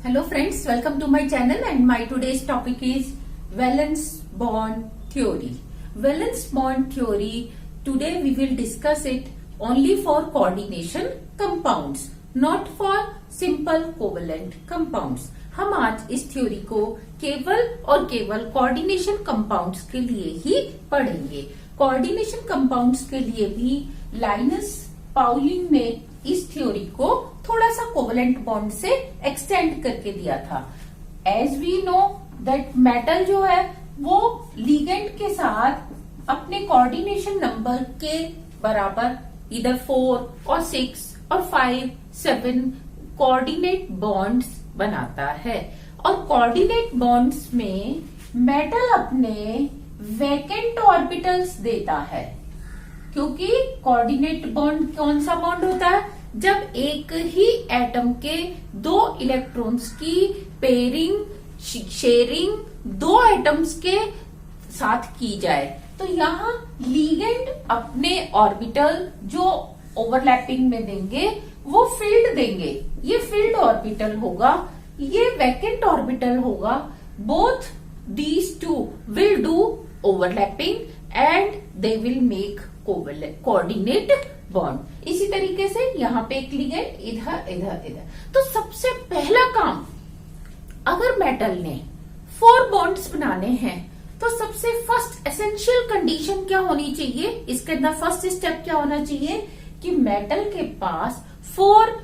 Hello friends, welcome to my channel and my today's topic is valence bond theory. Valence bond theory, today we will discuss it only for coordination compounds, not for simple covalent compounds. हम आज इस theory को केवल और केवल coordination compounds के लिए ही पढ़ेंगे। कोऑर्डिनेशन कंपाउंड्स के लिए भी लाइनस पाउलिन ने इस थ्योरी को थोड़ा सा कोवलेंट बॉन्ड से एक्सटेंड करके दिया था। As we know that metal जो है वो लिगेंड के साथ अपने कोऑर्डिनेशन नंबर के बराबर इधर 4 और 6 और 5, 7 कोऑर्डिनेट बॉन्ड्स बनाता है और कोऑर्डिनेट बॉन्ड्स में मेटल अपने वैकेंट ऑर्बिटल्स देता है। क्योंकि कोऑर्डिनेट बॉन्ड कौन सा बॉन्ड होता है? जब एक ही एटम के दो इलेक्ट्रॉन्स की पेयरिंग शेयरिंग दो एटम्स के साथ की जाए, तो यहाँ लिगेंड अपने ऑर्बिटल जो ओवरलैपिंग में देंगे वो फील्ड देंगे। ये फील्ड ऑर्बिटल होगा, ये वैकेंट ऑर्बिटल होगा। Both these two will do overlapping and they will make coordinate bond. इसी तरीके से यहाँ पे एक लिगेंड इधर इधर इधर। तो सबसे पहला काम, अगर मेटल ने 4 बॉन्ड्स बनाने हैं तो सबसे फर्स्ट एसेंशियल कंडीशन क्या होनी चाहिए? इसके अंदर फर्स्ट स्टेप क्या होना चाहिए कि मेटल के पास 4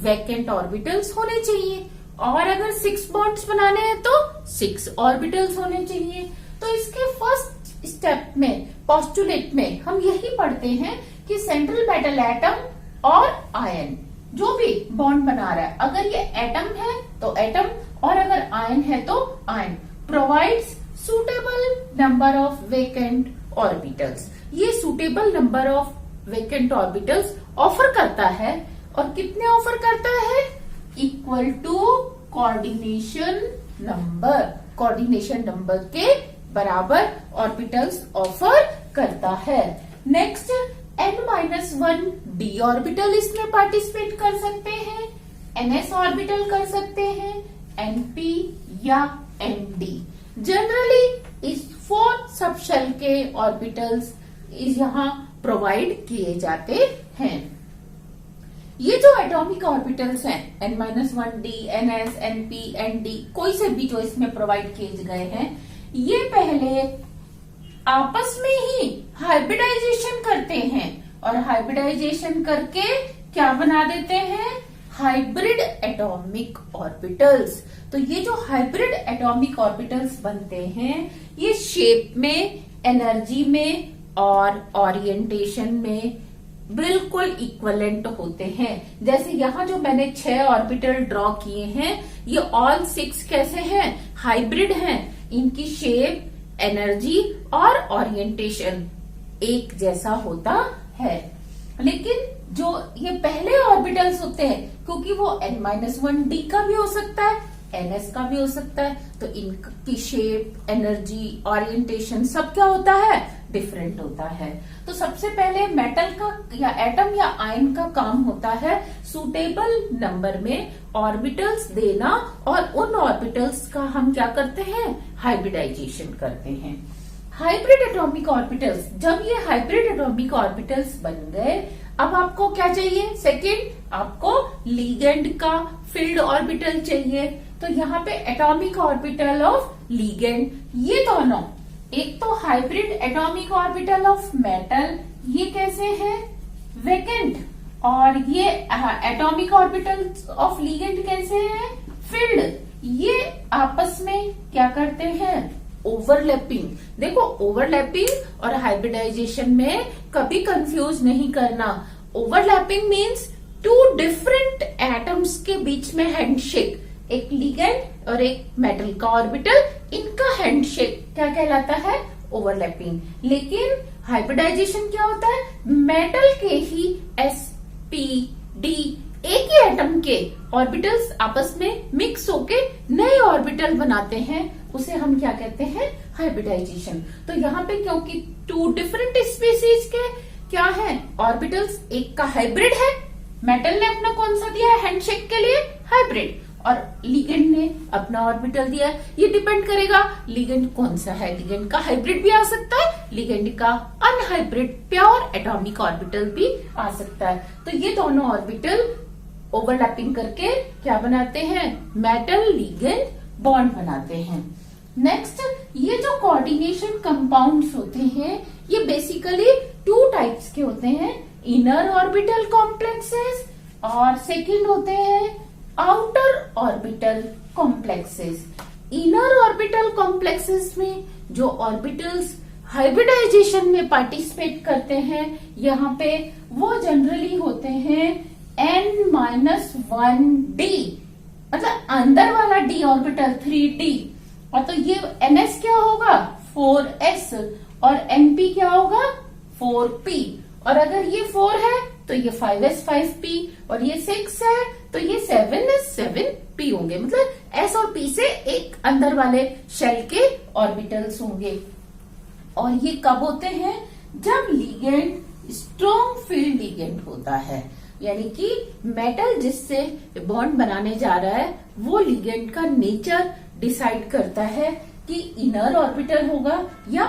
वैकेंट ऑर्बिटल्स होने चाहिए और अगर 6 बॉन्ड्स बनाने हैं तो 6 ऑर्बिटल्स होने चाहिए। तो इसके फर्स्ट स्टेप में पोस्टुलेट में हम यही पढ़ते हैं कि सेंट्रल मेटल एटम और आयन जो भी बॉन्ड बना रहा है, अगर ये एटम है तो एटम और अगर आयन है तो ion, provides suitable number of vacant orbitals. ये suitable number of vacant orbitals offer करता है और कितने ऑफर करता है? इक्वल टू कोऑर्डिनेशन नंबर के बराबर ऑर्बिटल्स ऑफर करता है। नेक्स्ट n-1 d ऑर्बिटल इसमें पार्टिसिपेट कर सकते हैं, ns ऑर्बिटल कर सकते हैं, np या nd। जनरली इस 4 सबशेल के ऑर्बिटल्स यहाँ प्रोवाइड किए जाते हैं। ये जो एटॉमिक ऑर्बिटल्स हैं n-1 d, ns, np, nd, कोई से भी जो इसमें प्रोवाइड किए गए हैं, ये पहले आपस में ही हाइब्रिडाइजेशन करते हैं और हाइब्रिडाइजेशन करके क्या बना देते हैं? Hybrid atomic orbitals. तो ये जो हाइब्रिड एटॉमिक ऑर्बिटल्स बनते हैं ये शेप में, एनर्जी में और ओरिएंटेशन में बिल्कुल इक्वलेंट होते हैं। जैसे यहाँ जो मैंने 6 ऑर्बिटल ड्रॉ किए हैं, ये ऑल 6 कैसे हैं? हाइब्रिड हैं। इनकी शेप, एनर्जी और ओरिएंटेशन एक जैसा होता है। लेकिन जो ये पहले ऑर्बिटल्स होते हैं, क्योंकि वो n-1 d का भी हो सकता है, ns का भी हो सकता है, तो इनकी शेप, एनर्जी, ओरिएंटेशन सब क्या होता है? डिफरेंट होता है। तो सबसे पहले मेटल का या एटम या आयन का काम होता है सुटेबल नंबर में ऑर्बिटल्स देना और उन ऑर्बिटल्स का हम क्या करते हैं? हाइब्रिडाइजेशन करते हैं। हाइब्रिड एटॉमिक ऑर्बिटल्स, जब ये हाइब्रिड एटॉमिक ऑर्बिटल्स बन गए, अब आपको क्या चाहिए? सेकेंड, आपको लिगेंड का फील्ड ऑर्बिटल चाहिए। तो यहाँ पे एटॉमिक ऑर्बिटल ऑफ लिगेंड, ये दोनों, एक तो hybrid atomic orbital of metal, ये कैसे है? वेकेंट, और ये एटॉमिक ऑर्बिटल ऑफ लिगेंड कैसे है? फील्ड। ये आपस में क्या करते हैं? ओवरलैपिंग। देखो, ओवरलैपिंग और हाइब्रिडाइजेशन में कभी कंफ्यूज नहीं करना। ओवरलैपिंग मीन्स 2 डिफरेंट एटम्स के बीच में हैंडशेक, एक लिगेंड और एक मेटल का ऑर्बिटल, इनका हैंडशेक क्या कहलाता है? ओवरलैपिंग। लेकिन हाइब्रिडाइजेशन क्या होता है? मेटल के ही sp d एक ही एटम के ऑर्बिटल्स आपस में मिक्स होके नए ऑर्बिटल बनाते हैं, उसे हम क्या कहते हैं? हाइब्रिडाइजेशन। तो यहाँ पे क्योंकि 2 डिफरेंट स्पीसीज के क्या है ऑर्बिटल्स, एक का हाइब्रिड है, मेटल ने अपना कौन सा दिया है हैंडशेक के लिए? हाइब्रिड, और लिगेंड ने अपना ऑर्बिटल दिया है। ये डिपेंड करेगा लिगेंड कौन सा है। लिगेंड का हाइब्रिड भी आ सकता है, लिगेंड का अनहाइब्रिड प्योर एटॉमिक ऑर्बिटल भी आ सकता है। तो ये दोनों ऑर्बिटल ओवरलैपिंग करके क्या बनाते हैं, मेटल लिगेंड बॉन्ड बनाते हैं। नेक्स्ट, ये जो कोऑर्डिनेशन कंपाउंड्स होते हैं ये बेसिकली 2 टाइप्स के होते हैं, इनर ऑर्बिटल कॉम्प्लेक्सेस और सेकंड होते हैं outer orbital complexes. Inner orbital complexes में जो ऑर्बिटल्स हाइब्रिडाइजेशन में पार्टिसिपेट करते हैं यहाँ पे वो जनरली होते हैं n-1d, मतलब अंदर वाला d ऑर्बिटल 3d, और तो ये ns क्या होगा 4s और np क्या होगा 4p, और अगर ये 4 है तो ये 5s 5p और ये 6 है तो ये 7s 7p होंगे। मतलब s और p से एक अंदर वाले शेल के ऑर्बिटल्स होंगे। और ये कब होते हैं, जब लिगेंड स्ट्रॉन्ग फील्ड लिगेंड होता है, यानी कि मेटल जिससे बॉन्ड बनाने जा रहा है वो लिगेंड का नेचर डिसाइड करता है कि इनर ऑर्बिटल होगा या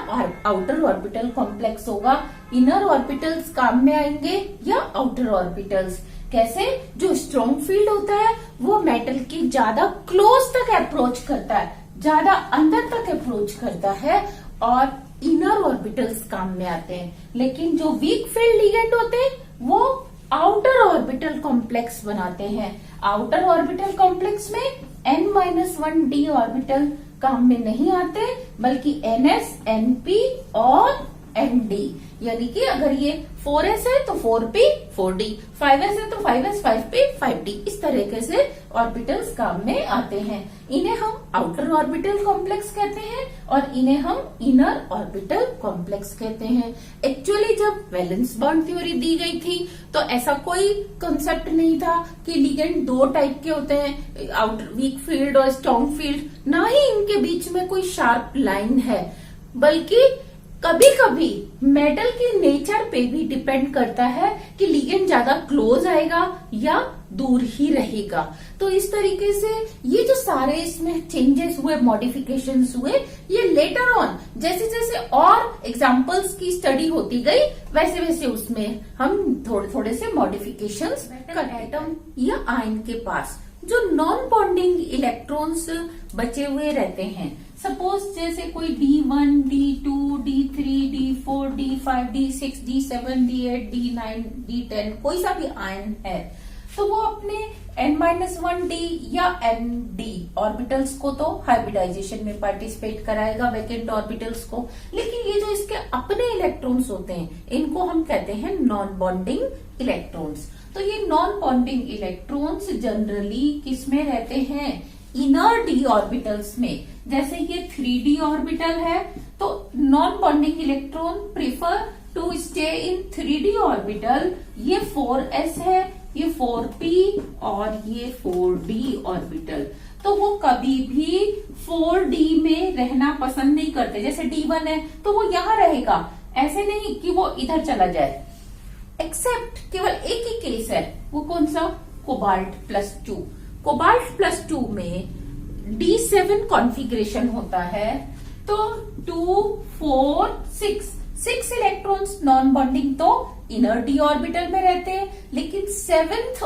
आउटर ऑर्बिटल कॉम्प्लेक्स होगा। इनर ऑर्बिटल्स काम में आएंगे या आउटर ऑर्बिटल्स। कैसे, जो स्ट्रॉन्ग फील्ड होता है वो मेटल की ज्यादा क्लोज तक अप्रोच करता है, ज्यादा अंदर तक अप्रोच करता है और इनर ऑर्बिटल्स काम में आते हैं। लेकिन जो वीक फील्ड लिगेंड होते हैं वो आउटर ऑर्बिटल कॉम्प्लेक्स बनाते हैं। आउटर ऑर्बिटल कॉम्प्लेक्स में n-1d ऑर्बिटल काम में नहीं आते, बल्कि ns, np और nd, यानी कि अगर ये 4s है तो 4p 4d, 5s है तो 5s 5p 5d, इस तरीके से ऑर्बिटल्स काम में आते हैं। इन्हें हम आउटर ऑर्बिटल कॉम्प्लेक्स कहते हैं और इन्हें हम इनर ऑर्बिटल कॉम्प्लेक्स कहते हैं। एक्चुअली जब वैलेंस बॉन्ड थ्योरी दी गई थी तो ऐसा कोई कंसेप्ट नहीं था कि लिगेंड 2 टाइप के होते हैं, आउटर वीक फील्ड और स्ट्रॉन्ग फील्ड, ना ही इनके बीच में कोई शार्प लाइन है, बल्कि कभी कभी मेटल के नेचर पे भी डिपेंड करता है कि लिगेंड ज्यादा क्लोज आएगा या दूर ही रहेगा। तो इस तरीके से ये जो सारे इसमें चेंजेस हुए, मॉडिफिकेशंस हुए, ये लेटर ऑन जैसे जैसे और एग्जांपल्स की स्टडी होती गई वैसे वैसे उसमें हम थोड़े थोड़े से मॉडिफिकेशंस करते। एटम या आयन के पास जो नॉन बॉन्डिंग इलेक्ट्रॉन्स बचे हुए रहते हैं, सपोज जैसे कोई D1, D2, D3, D4, D5, D6, D7, D8, D9, D10 कोई सा भी आयन है, तो वो अपने n-1d या nd ऑर्बिटल्स को तो हाइब्रिडाइजेशन में पार्टिसिपेट कराएगा, वैकेंट ऑर्बिटल्स को, लेकिन ये जो इसके अपने इलेक्ट्रॉन्स होते हैं इनको हम कहते हैं नॉन बॉन्डिंग इलेक्ट्रॉन्स। तो ये नॉन बॉन्डिंग इलेक्ट्रॉन्स जनरली किसमें रहते हैं, इनर d ऑर्बिटल्स में। जैसे ये 3d ऑर्बिटल है तो non bonding electron prefer to stay in 3d orbital. ये 4s है, ये 4p और ये 4d ऑर्बिटल, तो वो कभी भी 4d में रहना पसंद नहीं करते। जैसे D1 है तो वो यहां रहेगा, ऐसे नहीं कि वो इधर चला जाए। एक्सेप्ट केवल एक ही केस है, वो कौन सा, कोबाल्ट+2। कोबाल्ट+2 में D7 कॉन्फ़िगरेशन होता है, तो 2, 4, 6 इलेक्ट्रॉन्स नॉन बॉन्डिंग तो इनर d ऑर्बिटल में रहते हैं, लेकिन 7th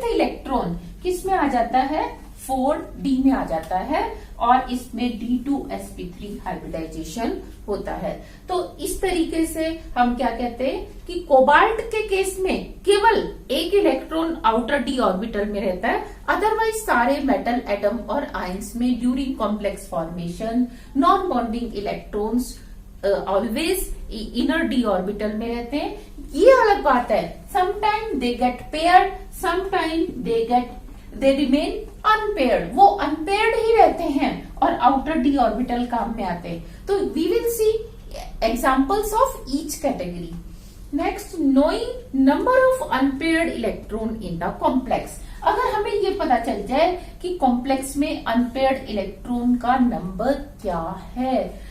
इलेक्ट्रॉन किस में आ जाता है, 4d में आ जाता है और इसमें D2sp3 हाइब्रिडाइजेशन होता है। तो इस तरीके से हम क्या कहते हैं कि कोबाल्ट के केस में केवल एक इलेक्ट्रॉन आउटर d ऑर्बिटल में रहता है, अदरवाइज सारे मेटल एटम और आयंस में during complex formation non bonding electrons always inner d orbital में रहते हैं। ये अलग बात है, sometime they get paired, sometime they remain unpaired, वो अनपेयर्ड ही रहते हैं और आउटर d ऑर्बिटल काम में आते हैं। तो we will see examples of each category. Next, knowing number of unpaired electron in the complex. अगर हमें ये पता चल जाए कि कॉम्प्लेक्स में अनपेयर्ड इलेक्ट्रॉन का नंबर क्या है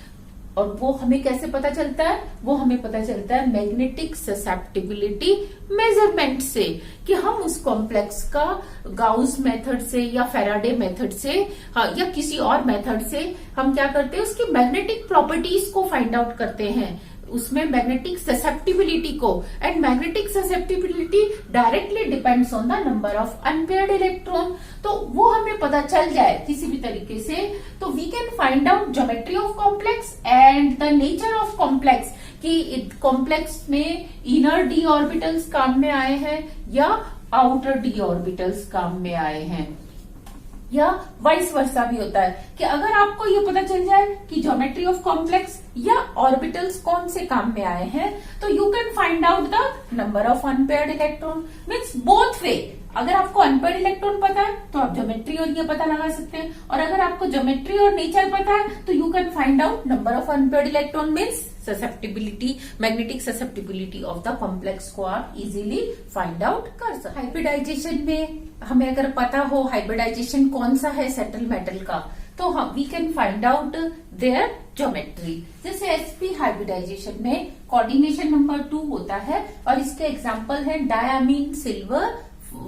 और वो हमें कैसे पता चलता है? वो हमें पता चलता है मैग्नेटिक ससेप्टिबिलिटी मेजरमेंट से, कि हम उस कॉम्प्लेक्स का गाउस मेथड से या फेराडे मेथड से या किसी और मेथड से हम क्या करते हैं, उसकी मैग्नेटिक प्रॉपर्टीज को फाइंड आउट करते हैं, उसमें मैग्नेटिक ससेप्टिबिलिटी को। And magnetic susceptibility directly depends on the number of unpaired electron. तो वो हमें पता चल जाए किसी भी तरीके से, तो we can find out geometry of complex and the nature of complex, कि कॉम्प्लेक्स में इनर डी ऑर्बिटल्स काम में आए हैं या आउटर डी ऑर्बिटल्स काम में आए हैं, या वाइस वर्सा भी होता है कि अगर आपको ये पता चल जाए कि ज्योमेट्री ऑफ कॉम्प्लेक्स या ऑर्बिटल्स कौन से काम में आए हैं, तो you can find out the number of unpaired electron. Means both way, अगर आपको अनपेयर्ड इलेक्ट्रॉन पता है तो आप ज्योमेट्री और ये पता लगा सकते हैं, और अगर आपको ज्योमेट्री और नेचर पता है तो you can find out number of unpaired electron. Means susceptibility, magnetic susceptibility of the complex को आप इजीली फाइंड आउट कर सकते। हाइब्रिडाइजेशन में हमें अगर पता हो हाइब्रिडाइजेशन कौन सा है सेटल मेटल का, तो हम we can find out there geometry. जैसे sp हाइब्रिडाइजेशन में कोऑर्डिनेशन नंबर 2 होता है, और इसके एग्जांपल है diamine silver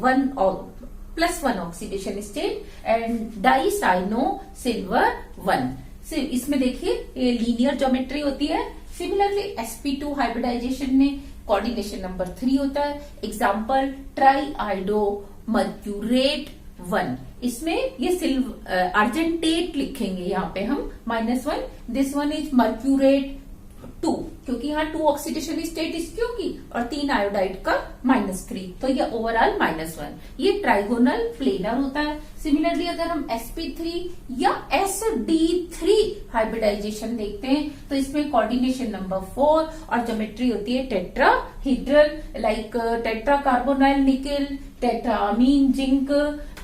1+1 oxidation state and dicyano silver 1। इसमें देखिए ये लीनियर ज्योमेट्री होती है। सिमिलरली sp2 हाइब्रिडाइजेशन में कोऑर्डिनेशन नंबर 3 होता है। एग्जाम्पल ट्राई आइडो मर्क्यूरेट 1, इसमें ये सिल्वर अर्जेंटेट लिखेंगे यहाँ पे हम -1, दिस वन इज मर्क्यूरेट 2, क्योंकि यहाँ 2 ऑक्सीडेशन स्टेट इसकी होगी और 3 आयोडाइड का -3, तो ये ओवरऑल -1। ये ट्राइगोनल प्लेनर होता है। सिमिलरली अगर हम sp3 या sd3 हाइब्रिडाइजेशन देखते हैं तो इसमें कोऑर्डिनेशन नंबर 4 और ज्योमेट्री होती है tetrahedral, like tetra carbonyl nickel, tetra amine zinc,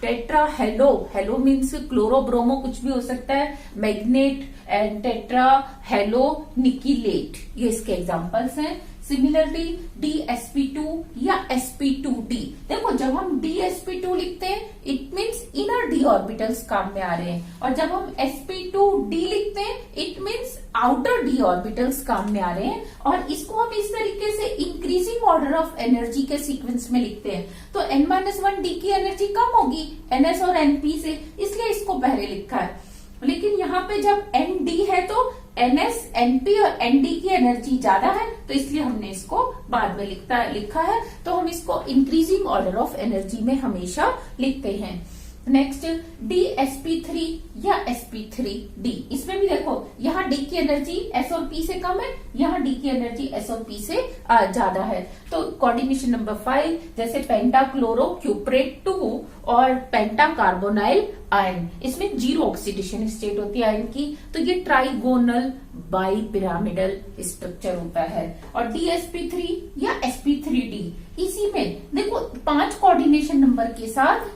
tetra halo means chlorobromo कुछ भी हो सकता है, magnet and tetra halo nickelate, ये इसके एग्जांपल्स हैं। सिमिलरली DsP2 या sp2d, देखो जब हम DsP2 लिखते हैं it means inner d orbitals काम में आ रहे हैं, और जब हम sp2d लिखते हैं it means outer D orbitals काम में आ रहे हैं। और इसको हम इस तरीके से इंक्रीजिंग ऑर्डर ऑफ एनर्जी के सीक्वेंस में लिखते हैं, तो n-1d की एनर्जी कम होगी ns और np से, इसलिए इसको पहले लिखा है। लेकिन यहाँ पे जब nd है तो ns, np और nd की एनर्जी ज्यादा है, तो इसलिए हमने इसको बाद में लिखा है। तो हम इसको इंक्रीजिंग ऑर्डर ऑफ एनर्जी में हमेशा लिखते हैं। नेक्स्ट DsP3 या sp3d, इसमें भी देखो यहाँ d की एनर्जी s और p से कम है, यहाँ d की एनर्जी s और p से ज्यादा है। तो कोऑर्डिनेशन नंबर 5 जैसे पेंटाक्लोरो क्यूप्रेट 2 और पेंटा कार्बोनाइल आयन, इसमें 0 ऑक्सीडेशन स्टेट होती है आयन की, तो ये ट्राइगोनल बाई पिरामिडल स्ट्रक्चर होता है। और DsP3 या sp3d, इसी में देखो 5 कोऑर्डिनेशन नंबर के साथ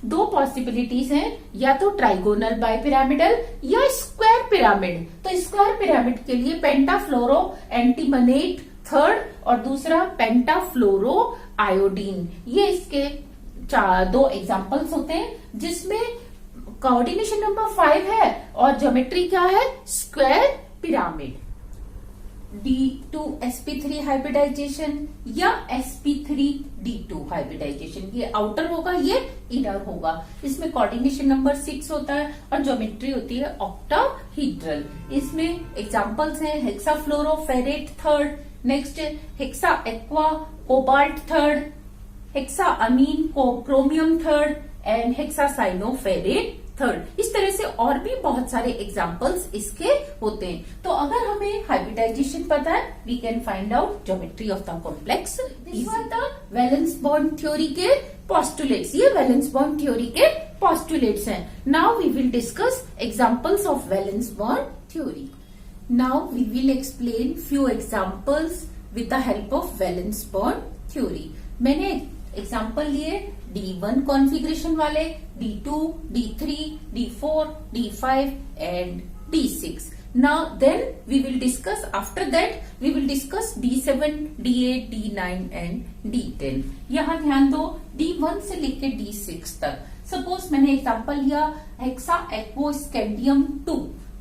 2 पॉसिबिलिटीज हैं, या तो ट्राइगोनल बाई पिरामिडल या स्क्वायर पिरामिड। तो स्क्वायर पिरामिड के लिए पेंटाफ्लोरो एंटीमनेट 3rd और दूसरा पेंटाफ्लोरो आयोडीन, ये इसके 2 एग्जांपल्स होते हैं, जिसमें कोऑर्डिनेशन नंबर 5 है और ज्योमेट्री क्या है, स्क्वायर पिरामिड। D2sp3 हाइब्रिडाइजेशन या sp3d2 हाइब्रिडाइजेशन, ये आउटर होगा ये इनर होगा। इसमें कोऑर्डिनेशन नंबर 6 होता है और ज्योमेट्री होती है ऑक्टाहीड्रल। इसमें एग्जांपल्स हैं hexafluoroferrate 3rd, next hexa aqua cobalt 3rd, hexa amine chromium 3rd and hexacyanoferrate 3rd। इस तरह से और भी बहुत सारे एग्जाम्पल्स इसके होते हैं। तो अगर हमें हाइब्रिडाइजेशन पता है we can find out geometry of the complex. This were the valence bond theory के पोस्टुलेट्स, ये वैलेंस बॉन्ड थ्योरी के पोस्टुलेट्स हैं। Now we will discuss examples of valence bond theory. Now we will explain few examples with the help of valence bond theory. मैंने example लिए D1 configuration वाले, D2, D3, D4, D5 and D6. Now then we will discuss, after that we will discuss D7, D8, D9 and D10. यहाँ ध्यान दो D1 से लेके D6 तक। Suppose मैंने एग्जाम्पल लिया हेक्सा एक्वोस्कैंडियम 2,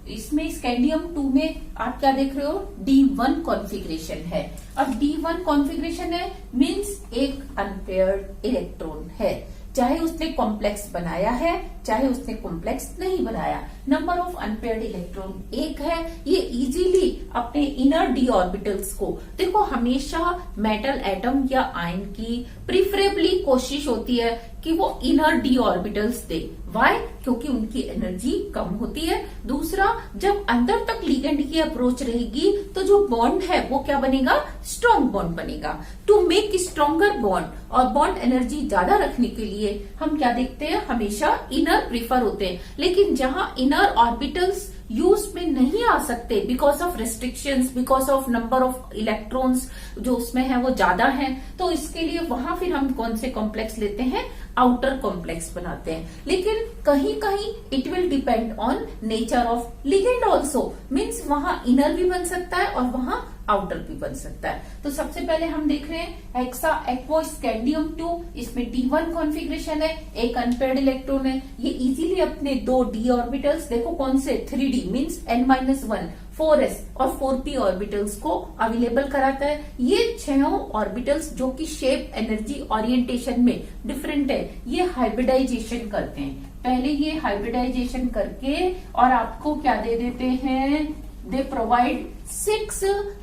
इसमें स्कैंडियम 2 में आप क्या देख रहे हो, D1 कॉन्फ़िगरेशन है। अब D1 कॉन्फ़िगरेशन है मीन्स एक अनपेयर्ड इलेक्ट्रॉन है, चाहे उसने कॉम्प्लेक्स बनाया है चाहे उसने कॉम्प्लेक्स नहीं बनाया, नंबर ऑफ अनपेयर्ड इलेक्ट्रॉन एक है। ये इजीली अपने इनर डी ऑर्बिटल्स को, देखो हमेशा मेटल एटम या आयन की प्रिफरेबली कोशिश होती है कि वो इनर डी ऑर्बिटल्स दे। वाई? क्योंकि उनकी एनर्जी कम होती है। दूसरा, जब अंदर तक लिगेंड की अप्रोच रहेगी तो जो बॉन्ड है वो क्या बनेगा, स्ट्रॉन्ग बॉन्ड बनेगा। टू मेक स्ट्रॉन्गर बॉन्ड और बॉन्ड एनर्जी ज्यादा रखने के लिए हम क्या देखते हैं, हमेशा इनर प्रीफर होते हैं। लेकिन जहां इनर ऑर्बिटल्स यूज में नहीं आ सकते because of restrictions, because of number of electrons जो उसमें है वो ज्यादा है, तो इसके लिए वहां फिर हम कौन से कॉम्प्लेक्स लेते हैं, आउटर कॉम्प्लेक्स बनाते हैं। लेकिन कहीं कहीं it will depend on nature of ligand also, means वहां इनर भी बन सकता है और वहां आउटर भी बन सकता है। तो सबसे पहले हम देख रहे हैं हेक्सा एक्वो स्कैंडियम 2, इसमें D1 कॉन्फ़िगरेशन है, एक अनपेयर्ड इलेक्ट्रॉन है। ये इजीली अपने दो d ऑर्बिटल्स, देखो कौन से, 3d मीन्स n-1, 4s और 4p ऑर्बिटल्स को अवेलेबल कराता है। ये 6 ऑर्बिटल्स जो कि शेप, एनर्जी, ओरिएंटेशन में डिफरेंट है, ये हाइब्रिडाइजेशन करते हैं। पहले ये हाइब्रिडाइजेशन करके और आपको क्या दे देते हैं, they provide 6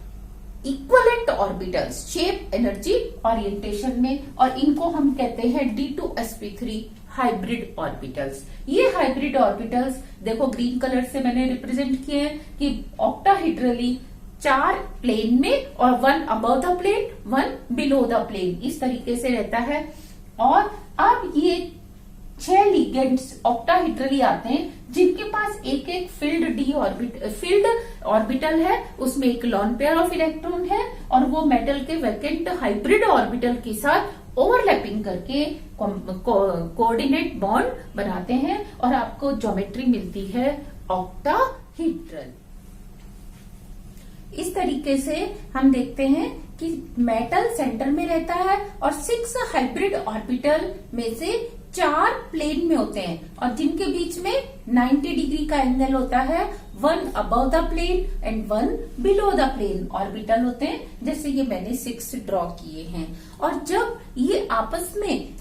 equivalent orbitals shape, energy, orientation में, और इनको हम कहते हैं D2sp3 हाइब्रिड ऑर्बिटल्स। ये हाइब्रिड ऑर्बिटल्स देखो ग्रीन कलर से मैंने रिप्रेजेंट किए हैं कि ऑक्टाहेड्रली 4 प्लेन में और 1 above the plane, 1 below the plane, इस तरीके से रहता है। और अब ये 6 लिगेंड्स ऑक्टाहेड्रली आते हैं जिनके पास एक एक फील्ड ऑर्बिटल है, उसमें एक लॉन पेयर ऑफ इलेक्ट्रॉन है और वो मेटल के वैकेंट हाइब्रिड ऑर्बिटल के साथ ओवरलैपिंग करके कोऑर्डिनेट बॉन्ड बनाते हैं और आपको ज्योमेट्री मिलती है ऑक्टाहेड्रल। इस तरीके से हम देखते हैं कि मेटल सेंटर में रहता है और 6 हाइब्रिड ऑर्बिटल में से 4 प्लेन में होते हैं और जिनके बीच में 90 डिग्री का एंगल होता है। 1 above the plane and 1 below the plane orbital होते हैं, जैसे ये मैंने 6 ड्रॉ किए हैं। और जब ये आपस में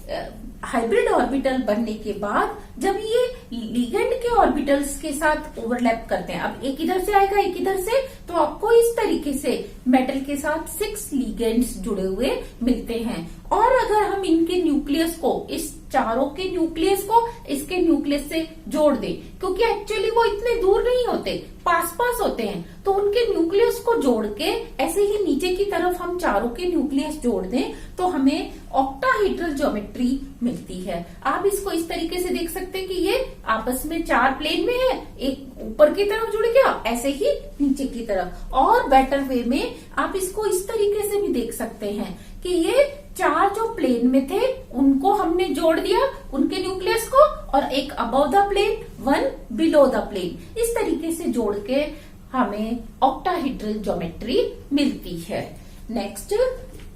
हाइब्रिड ऑर्बिटल बनने के बाद जब ये लिगेंड के ऑर्बिटल्स के साथ ओवरलैप करते हैं, अब एक इधर से आएगा एक इधर से, तो आपको इस तरीके से मेटल के साथ 6 लिगेंड्स जुड़े हुए मिलते हैं। और अगर हम इनके न्यूक्लियस को, इस चारों के न्यूक्लियस को इसके न्यूक्लियस से जोड़ दें, क्योंकि एक्चुअली वो इतने दूर नहीं होते, पास पास होते हैं, तो उनके न्यूक्लियस को जोड़ के ऐसे ही नीचे की तरफ हम चारों के न्यूक्लियस जोड़ दें तो हमें ऑक्टाहेड्रल ज्योमेट्री मिलती है। आप इसको इस तरीके से देख सकते हैं कि ये आपस में 4 प्लेन में है, एक ऊपर की तरफ जुड़ गया, ऐसे ही नीचे की तरफ। और बेटर वे में आप इसको इस तरीके से भी देख सकते हैं कि ये 4 जो प्लेन में थे उनको हमने जोड़ दिया, उनके न्यूक्लियस को, और एक above the plane, 1 below the plane, इस तरीके से जोड़ के हमें ऑक्टाहेड्रल ज्योमेट्री मिलती है। नेक्स्ट,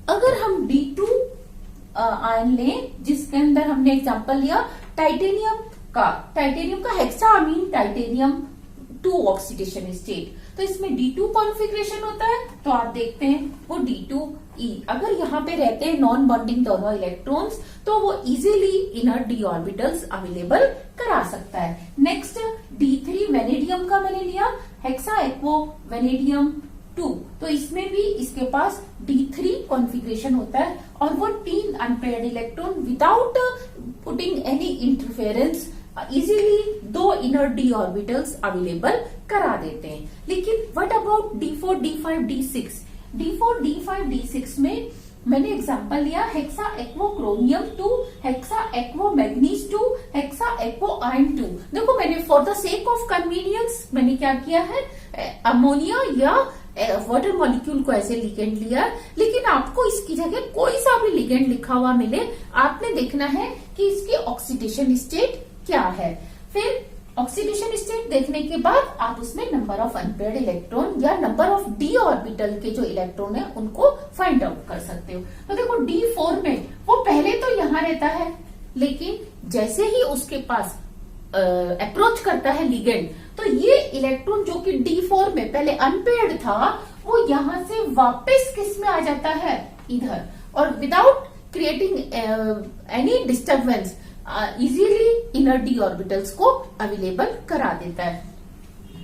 अगर हम D2 आयन लें जिसके अंदर हमने एग्जांपल लिया टाइटेनियम का हेक्साअमीन टाइटेनियम 2 ऑक्सीडेशन स्टेट, तो इसमें D2 कॉन्फ़िगरेशन होता है। तो आप देखते हैं वो D2E, अगर यहाँ पे रहते हैं नॉन बॉन्डिंग दोनों इलेक्ट्रॉन्स तो वो easily inner d orbitals available करा सकता है। नेक्स्ट D3 वेनेडियम का मैंने लिया, हेक्सा एक्वो वेनेडियम 2, तो इसमें भी इसके पास D3 कॉन्फ़िगरेशन होता है और वो 3 unpaired electron without putting any interference easily 2 inner d orbitals available करा देते हैं। लेकिन what about D4, D5, D6? D4, D5, D6 में मैंने एग्जांपल लिया hexa aquo chromium 2, hexa aquo manganese 2, hexa aquo iron 2। देखो मैंने for the sake of convenience मैंने क्या किया है, अमोनिया या वाटर मॉलिक्यूल को ऐसे लिगेंड लिया, लेकिन आपको इसकी जगह कोई सा भी लिगेंड लिखा हुआ मिले, आपने देखना है कि इसकी ऑक्सीडेशन स्टेट क्या है। फिर ऑक्सीडेशन स्टेट देखने के बाद आप उसमें नंबर ऑफ अनपेयर्ड इलेक्ट्रॉन या नंबर ऑफ डी ऑर्बिटल के जो इलेक्ट्रॉन है उनको फाइंड आउट कर सकते हो। तो देखो D4 में वो पहले तो यहां रहता है, लेकिन जैसे ही उसके पास अप्रोच करता है लिगेंड, तो ये इलेक्ट्रॉन जो कि D4 में पहले अनपेयर्ड था, वो यहां से वापस किस में आ जाता है, इधर, और without creating any disturbance easily inner d orbitals को अवेलेबल करा देता है।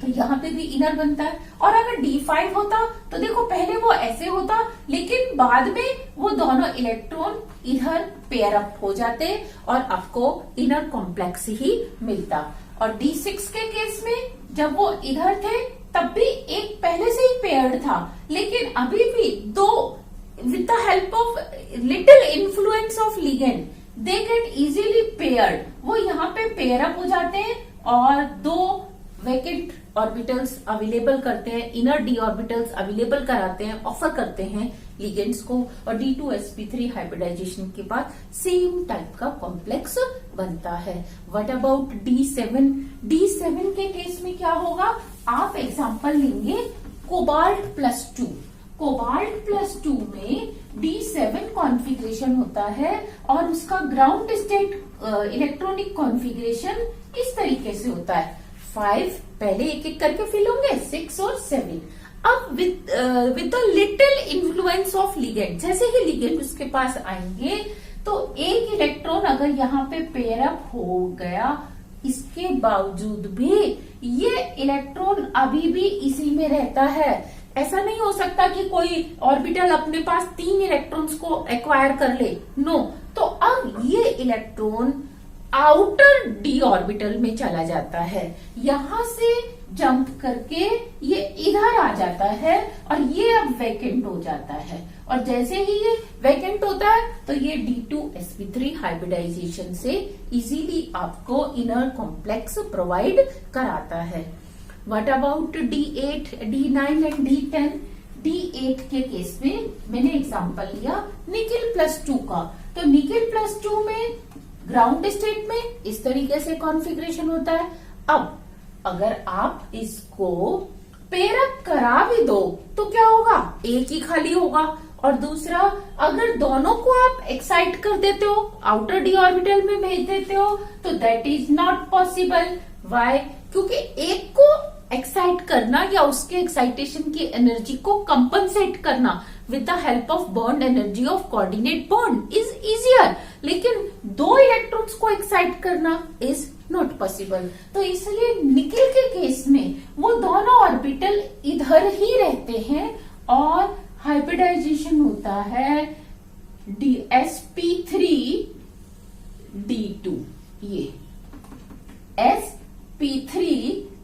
तो यहाँ पे भी इनर बनता है। और अगर D5 होता तो देखो पहले वो ऐसे होता, लेकिन बाद में वो दोनों इलेक्ट्रॉन इधर पेयर अप हो जाते और आपको इनर कॉम्प्लेक्स ही मिलता। और D6 के केस में जब वो इधर थे तब भी एक पहले से ही पेयर्ड था, लेकिन अभी भी दो with the help of little influence of ligand they get easily paired, वो यहाँ पे पेयर अप हो जाते हैं और दो वैकेंट ऑर्बिटल्स अवेलेबल करते हैं, इनर डी ऑर्बिटल्स अवेलेबल कराते हैं, ऑफर करते हैं लिगेंड्स को, और D2sp3 हाइब्रिडाइजेशन के बाद सेम टाइप का कॉम्प्लेक्स बनता है। What about D7? D7 के केस में क्या होगा, आप एग्जांपल लेंगे कोबाल्ट प्लस 2। कोबाल्ट प्लस 2 में D7 कॉन्फ़िगरेशन होता है और उसका ग्राउंड स्टेट इलेक्ट्रॉनिक कॉन्फ़िगरेशन इस तरीके से होता है। 5 पहले एक एक करके फिल होंगे, 6 और 7। अब with the little influence of ligand, जैसे ही लिगेंड उसके पास आएंगे तो एक इलेक्ट्रॉन अगर यहाँ पे पेयर अप हो गया, इसके बावजूद भी ये इलेक्ट्रॉन अभी भी इसी में रहता है। ऐसा नहीं हो सकता कि कोई ऑर्बिटल अपने पास 3 इलेक्ट्रॉन्स को एक्वायर कर ले, नो। तो अब ये इलेक्ट्रॉन आउटर डी ऑर्बिटल में चला जाता है, यहां से जंप करके ये इधर आ जाता है और ये अब वैकेंट हो जाता है। और जैसे ही ये वैकेंट होता है तो ये D2sp3 हाइब्रिडाइजेशन से इजीली आपको इनर कॉम्प्लेक्स प्रोवाइड कराता है। What about D8, D9 and D10? D8 के केस में मैंने एग्जांपल लिया निकेल प्लस 2 का। तो निकेल प्लस 2 में ग्राउंड स्टेट में इस तरीके से कॉन्फ़िगरेशन होता है। अब अगर आप इसको पेयर अप करा भी दो तो क्या होगा, एक ही खाली होगा। और दूसरा, अगर दोनों को आप एक्साइट कर देते हो, आउटर डी ऑर्बिटल में भेज देते हो, तो that is not possible. Why? क्योंकि एक को एक्साइट करना या उसके एक्साइटेशन की एनर्जी को कंपनसेट करना with the help of bond energy of coordinate bond is easier, लेकिन दो इलेक्ट्रॉन्स को एक्साइट करना इज नॉट पॉसिबल। तो इसलिए निकेल के केस में वो दोनों ऑर्बिटल इधर ही रहते हैं और हाइब्रिडाइजेशन होता है sp3 D2, ये sp3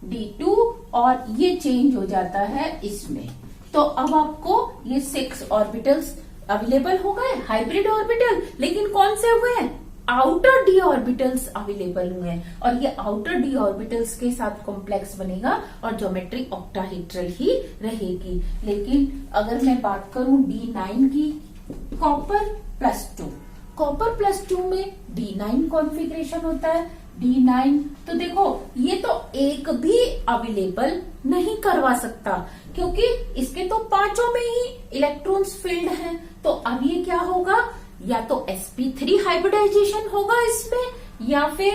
D2, और ये चेंज हो जाता है इसमें। तो अब आपको ये 6 ऑर्बिटल्स अवेलेबल हो गए, हाइब्रिड ऑर्बिटल, लेकिन कौन से हुए हैं, आउटर डी ऑर्बिटल्स अवेलेबल हुए हैं। और ये आउटर डी ऑर्बिटल्स के साथ कॉम्प्लेक्स बनेगा और ज्योमेट्री ऑक्टाहेड्रल ही रहेगी। लेकिन अगर मैं बात करूं D9 की, कॉपर प्लस 2, कॉपर प्लस 2 में D9 कॉन्फ़िगरेशन होता है। D9 तो देखो ये तो एक भी अवेलेबल नहीं करवा सकता, क्योंकि इसके तो 5 में ही इलेक्ट्रॉन्स फिल्ड हैं। तो अब ये क्या होगा, या तो sp3 हाइब्रिडाइजेशन होगा इसमें, या फिर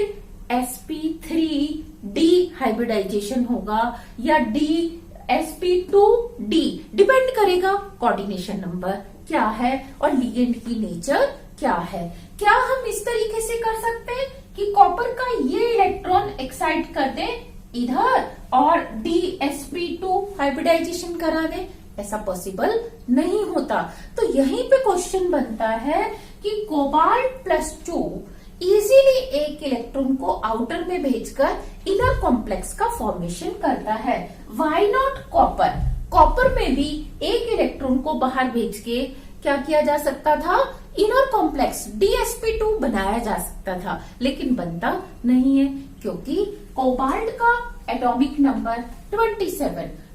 sp3d हाइब्रिडाइजेशन होगा, या sp2d, डिपेंड करेगा कोऑर्डिनेशन नंबर क्या है और लिगेंड की नेचर क्या है। क्या हम इस तरीके से कर सकते हैं कि कॉपर का ये इलेक्ट्रॉन एक्साइट कर दे इधर और dsp2 हाइब्रिडाइजेशन करा दे? ऐसा पॉसिबल नहीं होता। तो यहीं पे क्वेश्चन बनता है कि कोबाल्ट प्लस 2 इजीली एक इलेक्ट्रॉन को आउटर में भेजकर इनर कॉम्प्लेक्स का फॉर्मेशन करता है। Why not copper? कॉपर में भी एक इलेक्ट्रॉन को बाहर भेज के क्या किया जा सकता था, इनर कॉम्प्लेक्स dsp2 बनाया जा सकता था, लेकिन बनता नहीं है क्योंकि कोबाल्ट का एटॉमिक नंबर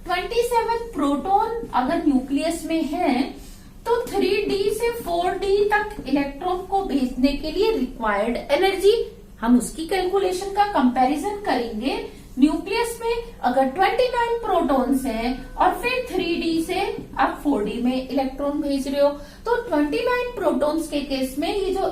27 प्रोटॉन अगर न्यूक्लियस में है तो 3d से 4d तक इलेक्ट्रॉन को भेजने के लिए रिक्वायर्ड एनर्जी, हम उसकी कैलकुलेशन का कंपैरिजन करेंगे न्यूक्लियस में अगर 29 प्रोटॉन्स हैं और फिर 3D से आप 4D में इलेक्ट्रॉन भेज रहे हो, तो 29 प्रोटॉन्स के केस में ये जो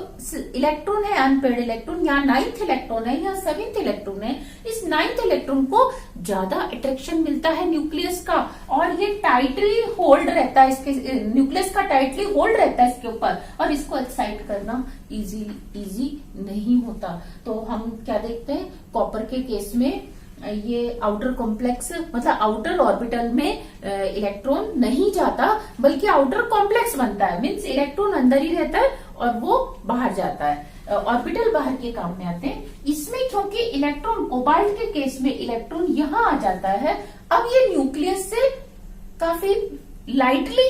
इलेक्ट्रॉन है अनपेयर्ड इलेक्ट्रॉन, या 9th इलेक्ट्रॉन है या 7th इलेक्ट्रॉन है, इस 9th इलेक्ट्रॉन को ज्यादा अट्रैक्शन मिलता है न्यूक्लियस का, और ये टाइटली होल्ड रहता है, इसके न्यूक्लियस का टाइटली होल्ड रहता है इसके ऊपर, और इसको एक्साइट करना इजी नहीं होता। तो हम क्या देखते हैं, कॉपर के केस में ये आउटर कॉम्प्लेक्स मतलब आउटर ऑर्बिटल में इलेक्ट्रॉन नहीं जाता, बल्कि आउटर कॉम्प्लेक्स बनता है, मीन्स इलेक्ट्रॉन अंदर ही रहता है और वो बाहर जाता है, ऑर्बिटल बाहर के काम में आते हैं। इसमें क्योंकि इलेक्ट्रॉन, कोबाल्ट के केस में इलेक्ट्रॉन यहां आ जाता है, अब ये न्यूक्लियस से काफी लाइटली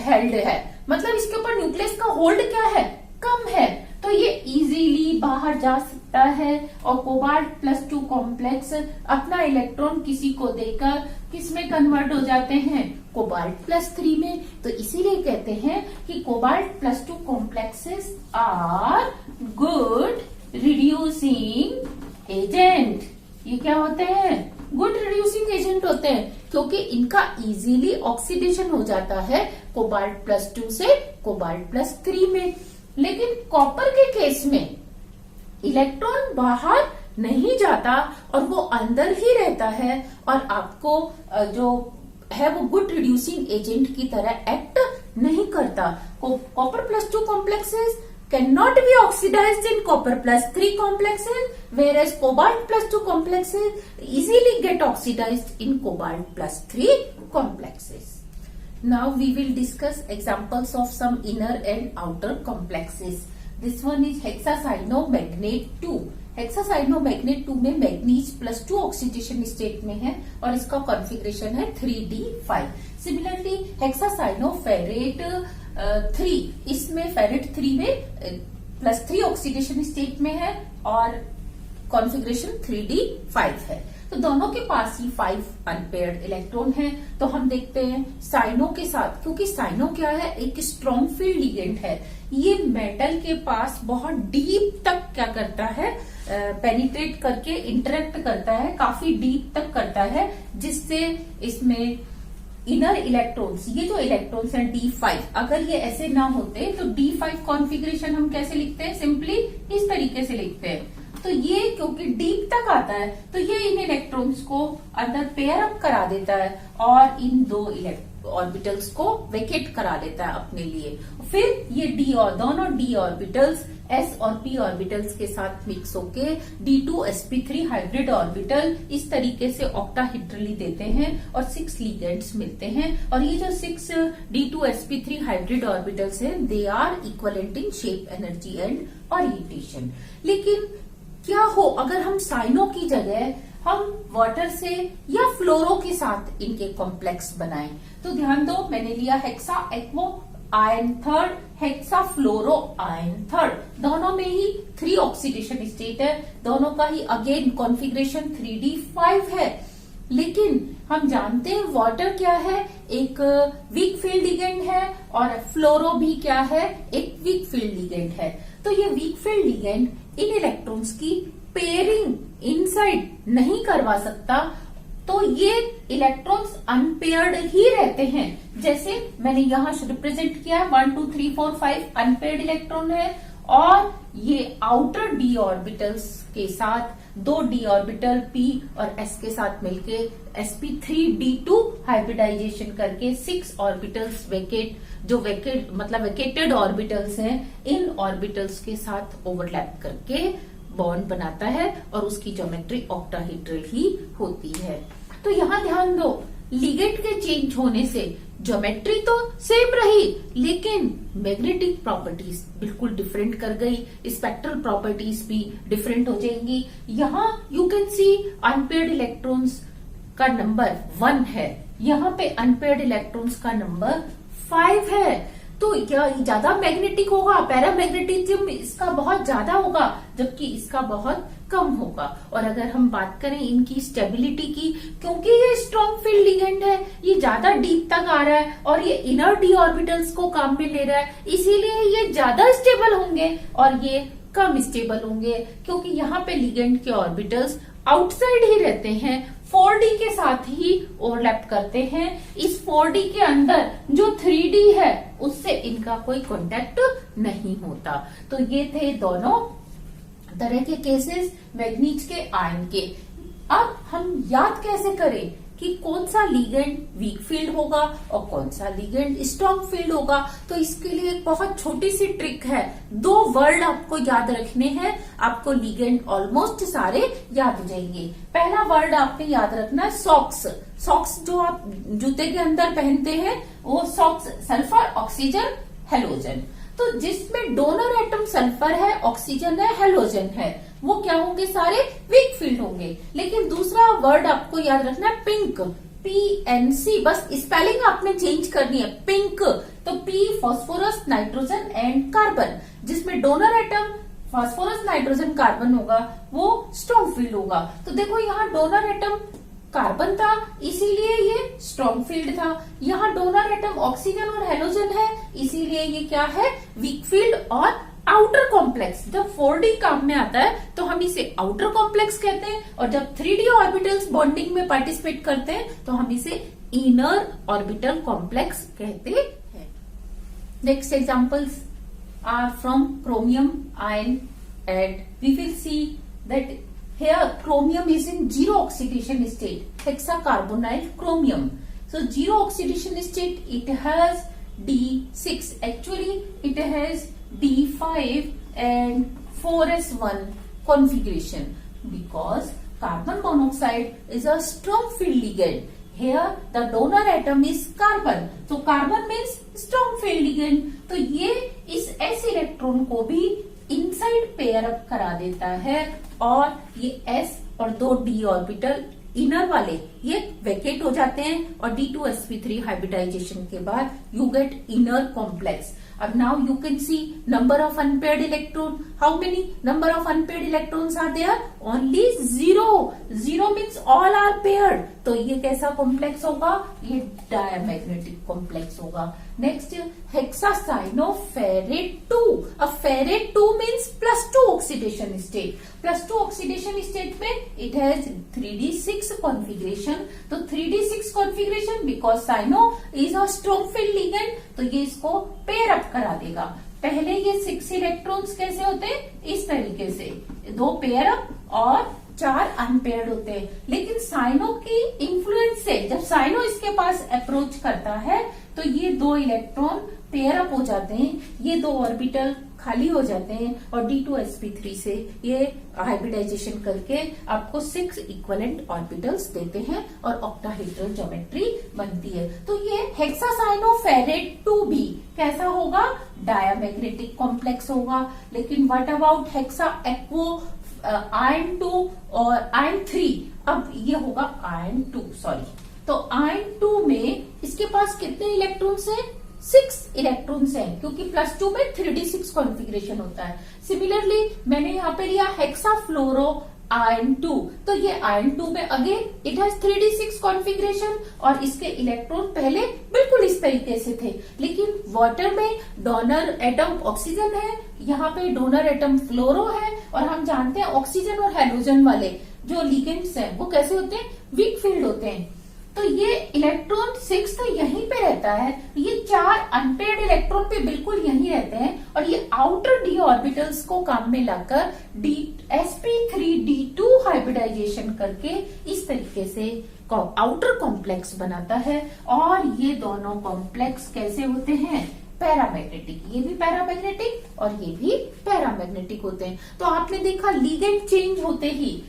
हेल्ड है, मतलब इसके ऊपर न्यूक्लियस का होल्ड क्या है, कम है, तो ये इजीली बाहर जा सकता है, और कोबाल्ट +2 कॉम्प्लेक्स अपना इलेक्ट्रॉन किसी को देकर किस में कन्वर्ट हो जाते हैं, कोबाल्ट +3 में। तो इसीलिए कहते हैं कि cobalt +2 complexes are good reducing agent. ये क्या होते हैं, गुड रिड्यूसिंग एजेंट होते हैं, क्योंकि इनका इजीली ऑक्सीडेशन हो जाता है कोबाल्ट +2 से कोबाल्ट +3 में। लेकिन कॉपर के केस में इलेक्ट्रॉन बाहर नहीं जाता और वो अंदर ही रहता है, और आपको जो है वो गुड रिड्यूसिंग एजेंट की तरह एक्ट नहीं करता। Copper +2 complexes can not be oxidised in copper +3 complexes, whereas cobalt +2 complexes easily get oxidized in cobalt +3 complexes. Now we will discuss examples of some inner and outer complexes. This one is hexacyanomagnate 2. हेक्सासाइनोमैग्नेट 2 में manganese +2 oxidation state में है, और इसका configuration है 3D5। Similarly hexacyanoferrate 3, इसमें ferret 3 में +3 oxidation state में है और कॉन्फ़िगरेशन 3D5 है। तो दोनों के पास ही 5 अनपेयर्ड इलेक्ट्रॉन हैं। तो हम देखते हैं साइनो के साथ, क्योंकि साइनो क्या है, एक स्ट्रॉन्ग फील्ड लिगेंड है, ये मेटल के पास बहुत डीप तक क्या करता है, पेनिट्रेट करके इंटरेक्ट करता है, काफी डीप तक करता है, जिससे इसमें इनर इलेक्ट्रॉन्स, ये जो इलेक्ट्रॉन्स हैं D5, अगर ये ऐसे ना होते तो D5 कॉन्फ़िगरेशन हम कैसे लिखते हैं, सिंपली इस तरीके से लिखते हैं। तो ये क्योंकि डीप तक आता है, तो ये इन इलेक्ट्रॉन्स को अंदर पेयर अप करा देता है और इन दो ऑर्बिटल्स को वेकेट करा देता है अपने लिए। फिर ये दोनों डी ऑर्बिटल्स s और p ऑर्बिटल्स के साथ मिक्स होके D2sp3 हाइब्रिड ऑर्बिटल इस तरीके से ऑक्टाहेड्रली देते हैं और 6 लिगेंड्स मिलते हैं। और ये जो 6 D2sp3 हाइब्रिड ऑर्बिटल्स हैं, they are equivalent in shape, energy and orientation. लेकिन क्या हो अगर हम साइनो की जगह हम वाटर से या फ्लोरो के साथ इनके कॉम्प्लेक्स बनाएं? तो ध्यान दो, मैंने लिया हेक्सा एक्वो आयन थर्ड, हेक्सा फ्लोरो आयन थर्ड, दोनों में ही 3 ऑक्सीडेशन स्टेट है, दोनों का ही अगेन कॉन्फ़िगरेशन 3D5 है। लेकिन हम जानते हैं वाटर क्या है, एक वीक फील्ड लिगेंड है, और फ्लोरो भी क्या है, एक वीक फील्ड लिगेंड है। तो ये वीक फील्ड लिगेंड इन इलेक्ट्रॉन्स की पेयरिंग इनसाइड नहीं करवा सकता, तो ये इलेक्ट्रॉन्स अनपेयर्ड ही रहते हैं। जैसे मैंने यहां रिप्रेजेंट किया 1 2 3 4 5 अनपेयर्ड इलेक्ट्रॉन है, और ये आउटर डी ऑर्बिटल्स के साथ 2 डी ऑर्बिटल p और s के साथ मिलके sp3d2 हाइब्रिडाइजेशन करके 6 ऑर्बिटल्स वेकेटेड ऑर्बिटल्स हैं, इन ऑर्बिटल्स के साथ ओवरलैप करके बॉन्ड बनाता है, और उसकी ज्योमेट्री ऑक्टाहेड्रल ही होती है। तो यहाँ ध्यान दो, लिगेंड के चेंज होने से ज्योमेट्री तो सेम रही, लेकिन मैग्नेटिक प्रॉपर्टीज बिल्कुल डिफरेंट कर गई, स्पेक्ट्रल प्रॉपर्टीज भी डिफरेंट हो जाएंगी। यहाँ you can C unpaired electrons का नंबर 1 है, यहाँ पे अनपेयर्ड इलेक्ट्रॉन्स का नंबर 5 है। तो क्या ज्यादा मैग्नेटिक होगा, पैरामैग्नेटिज्म इसका बहुत ज्यादा होगा, जबकि इसका बहुत कम होगा। और अगर हम बात करें इनकी स्टेबिलिटी की, क्योंकि ये स्ट्रॉन्ग फील्ड लिगेंड है, ये ज्यादा डीप तक आ रहा है और ये इनर डी ऑर्बिटल्स को काम में ले रहा है, इसीलिए ये ज्यादा स्टेबल होंगे और ये कम स्टेबल होंगे, क्योंकि यहाँ पे लिगेंड के ऑर्बिटल्स आउटसाइड ही रहते हैं, 4D के साथ ही ओवरलैप करते हैं। इस 4D के अंदर जो 3D है उससे इनका कोई कांटेक्ट नहीं होता। तो ये थे दोनों तरह के केसेस मैग्नीज के आयन के। अब हम याद कैसे करें कि कौन सा लिगेंड वीक फील्ड होगा और कौन सा लिगेंड स्ट्रॉन्ग फील्ड होगा। तो इसके लिए एक बहुत छोटी सी ट्रिक है, 2 वर्ड आपको याद रखने हैं, आपको लिगेंड ऑलमोस्ट सारे याद हो जाएंगे। पहला वर्ड आपने याद रखना है सॉक्स। सॉक्स जो आप जूते के अंदर पहनते हैं वो सॉक्स, सल्फर, ऑक्सीजन, हेलोजन। तो जिसमें डोनर एटम सल्फर है, ऑक्सीजन है, हेलोजन है, वो क्या होंगे, सारे वीक फील्ड होंगे। लेकिन दूसरा वर्ड आपको याद रखना है पिंक, PNC, बस स्पेलिंग आपने चेंज करनी है, पिंक। तो P phosphorus, nitrogen and carbon, जिसमें donor atom phosphorus, nitrogen, carbon होगा वो स्ट्रॉन्ग फील्ड होगा। तो देखो यहाँ डोनर एटम कार्बन था इसीलिए ये स्ट्रॉन्ग फील्ड था, यहाँ डोनर एटम ऑक्सीजन और हेलोजन है इसीलिए ये क्या है, वीक फील्ड। और आउटर कॉम्प्लेक्स, जब 4D काम में आता है तो हम इसे आउटर कॉम्प्लेक्स कहते हैं, और जब 3D ऑर्बिटल्स बॉन्डिंग में पार्टिसिपेट करते हैं तो हम इसे इनर ऑर्बिटल कॉम्प्लेक्स कहते हैं। Next examples are from chromium ion and we will see that here chromium is in zero oxidation state, hexacarbonyl chromium. So zero oxidation state, it has D6, actually it has D5 and 4s1 configuration because carbon monoxide is a strong field ligand. Here the donor atom is carbon, so carbon means strong field ligand. तो ये इस s electron को भी inside pair up करा देता है और ये s और 2 d ऑर्बिटल इनर वाले ये वेकेट हो जाते हैं और D2sp3 हाइब्रिडाइजेशन के बाद यू गेट इनर कॉम्प्लेक्स। अब now you can see number of unpaired electron, how many number of unpaired electrons are there, only 0, 0 means all are paired. तो ये कैसा कॉम्प्लेक्स होगा, ये डायमैग्नेटिक कॉम्प्लेक्स होगा। नेक्स्ट हेक्सासाइनोफेरेट 2, अब ferrate 2 means +2 oxidation state, +2 oxidation state में it has 3d6 configuration. तो 3d6 configuration because cyano is a strong field ligand, तो ये इसको पेयर अप करा देगा। पहले ये 6 इलेक्ट्रॉन्स कैसे होते हैं, इस तरीके से 2 पेयर अप और 4 अनपेयर्ड होते हैं। लेकिन साइनो की इंफ्लुएंस से जब साइनो इसके पास अप्रोच करता है तो ये 2 इलेक्ट्रॉन पेयर अप हो जाते हैं, ये 2 ऑर्बिटल खाली हो जाते हैं और D2sp3 से ये हाइब्रिडाइजेशन करके आपको 6 इक्विवेलेंट ऑर्बिटल्स देते हैं और ऑक्टाहेड्रल ज्योमेट्री बनती है। तो ये हेक्सासाइनोफेरेट 2 भी कैसा होगा, डायमैग्नेटिक कॉम्प्लेक्स होगा। लेकिन व्हाट अबाउट हेक्सा एक्वो आयन 2 और आयन 3, अब ये होगा आयन 2, सॉरी। तो आयन 2 में इसके पास कितने इलेक्ट्रॉन्स हैं, 6 इलेक्ट्रॉन्स हैं क्योंकि +2 में 3d6 कॉन्फिगरेशन होता है। सिमिलरली मैंने यहाँ पे लिया हेक्साफ्लोरो आयन 2, तो ये आयन 2 में again it has 3d6 configuration और इसके इलेक्ट्रॉन पहले बिल्कुल इस तरीके से थे। लेकिन वाटर में डोनर एटम ऑक्सीजन है, यहाँ पे डोनर एटम फ्लोरो है और हम जानते हैं ऑक्सीजन और हेलोजन वाले जो लिगेंड्स हैं वो कैसे होते हैं, वीक फील्ड होते हैं। तो ये इलेक्ट्रॉन 6 तो यहीं पे रहता है, ये 4 अनपेयर्ड इलेक्ट्रॉन पे बिल्कुल यहीं रहते हैं और ये आउटर d ऑर्बिटल्स को काम में लाकर sp3d2 हाइब्रिडाइजेशन करके इस तरीके से आउटर कॉम्प्लेक्स बनाता है। और ये दोनों कॉम्प्लेक्स कैसे होते हैं, पैरामैग्नेटिक, ये भी पैरामैग्नेटिक और ये भी पैरामैग्नेटिक होते हैं। तो आपने देखा लिगेंड चेंज होते ही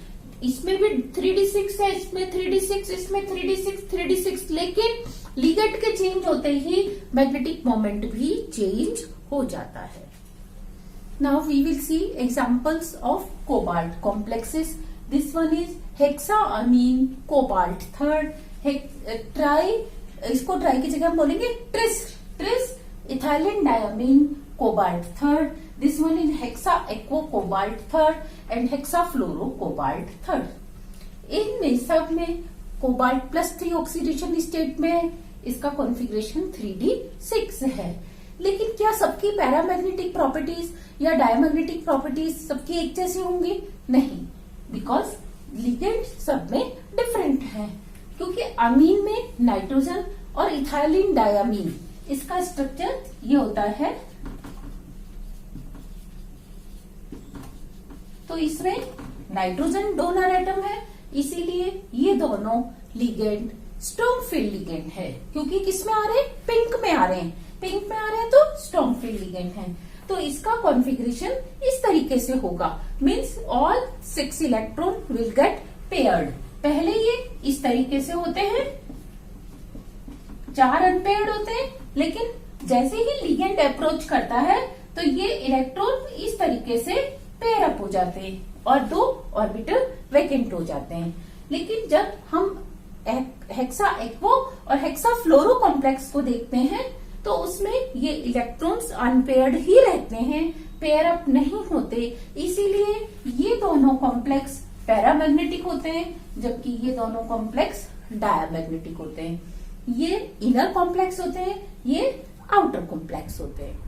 इसमें भी 3d6 है, इसमें 3d6, इसमें 3d6, 3d6, लेकिन लिगेंड के चेंज होते ही मैग्नेटिक मोमेंट भी चेंज हो जाता है। Now we will see examples of cobalt complexes. This one is hexaammine cobalt 3rd, tri, इसको ट्राई की जगह हम बोलेंगे tris ethylene diamine cobalt 3rd, this one is hexa aquo cobalt 3rd and hexafluoro cobalt 3rd। इनमें सब में cobalt +3 oxidation state में इसका कॉन्फ़िगरेशन 3d6 है। लेकिन क्या सबकी पैरामैग्नेटिक प्रॉपर्टीज या डायमैग्नेटिक प्रॉपर्टीज सबकी एक जैसी होंगी, नहीं, बिकॉज लिगेंड सब में डिफरेंट है, क्योंकि अमीन में नाइट्रोजन और इथाइलिन डायमीन, इसका स्ट्रक्चर ये होता है। तो इसमें नाइट्रोजन डोनर एटम है, इसीलिए ये दोनों लिगेंड स्ट्रॉन्ग फील्ड लिगेंड है। क्योंकि किस में आ रहे हैं? पिंक में आ रहे हैं। पिंक में आ रहे हैं तो स्ट्रॉन्ग फील्ड लिगेंड है। तो इसका कॉन्फ़िगरेशन इस तरीके से होगा, means all 6 electron will get paired. पहले ये इस तरीके से होते हैं, 4 अनपेयर्ड होते हैं, लेकिन जैसे ही लिगेंड अप्रोच करता है तो ये इलेक्ट्रॉन इस तरीके से पेयर अप हो जाते हैं और 2 ऑर्बिटल वैकेंट हो जाते हैं। लेकिन जब हम हेक्सा एक्वो और हेक्सा फ्लोरो कॉम्प्लेक्स को देखते हैं तो उसमें ये इलेक्ट्रॉन्स अनपेयर्ड ही रहते हैं, पेयर अप नहीं होते। इसीलिए ये दोनों कॉम्प्लेक्स पैरामैग्नेटिक होते हैं, जबकि ये दोनों कॉम्प्लेक्स डायामैग्नेटिक होते हैं। ये इनर कॉम्प्लेक्स होते हैं, ये आउटर कॉम्प्लेक्स होते हैं।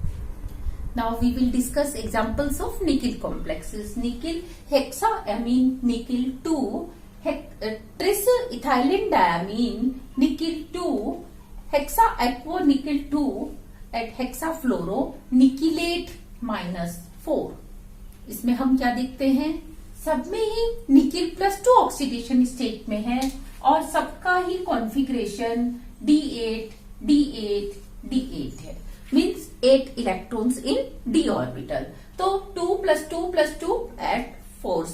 Now we will discuss examples of nickel complexes. Nickel hexaammine nickel 2, tris ethylene diamine nickel 2, hexa aquo nickel 2 at hexa fluoro nickelate -4। इसमें हम क्या देखते हैं? सब में ही निकिल +2 ऑक्सीडेशन स्टेट में है और सबका ही कॉन्फ़िगरेशन D8 D8 D8 है, means 8 electrons in d orbital. तो 2 + 2 + 2 एट 4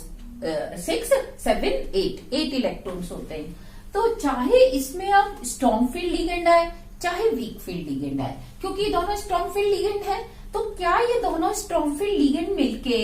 6 7 8 इलेक्ट्रॉन्स होते हैं। तो चाहे इसमें अब स्ट्रॉन्ग फील्ड लिगेंड आए चाहे वीक फील्ड लिगेंड आए, क्योंकि ये दोनों स्ट्रॉन्ग फील्ड लिगेंड है, तो क्या ये दोनों स्ट्रॉन्ग फील्ड लिगेंड मिलके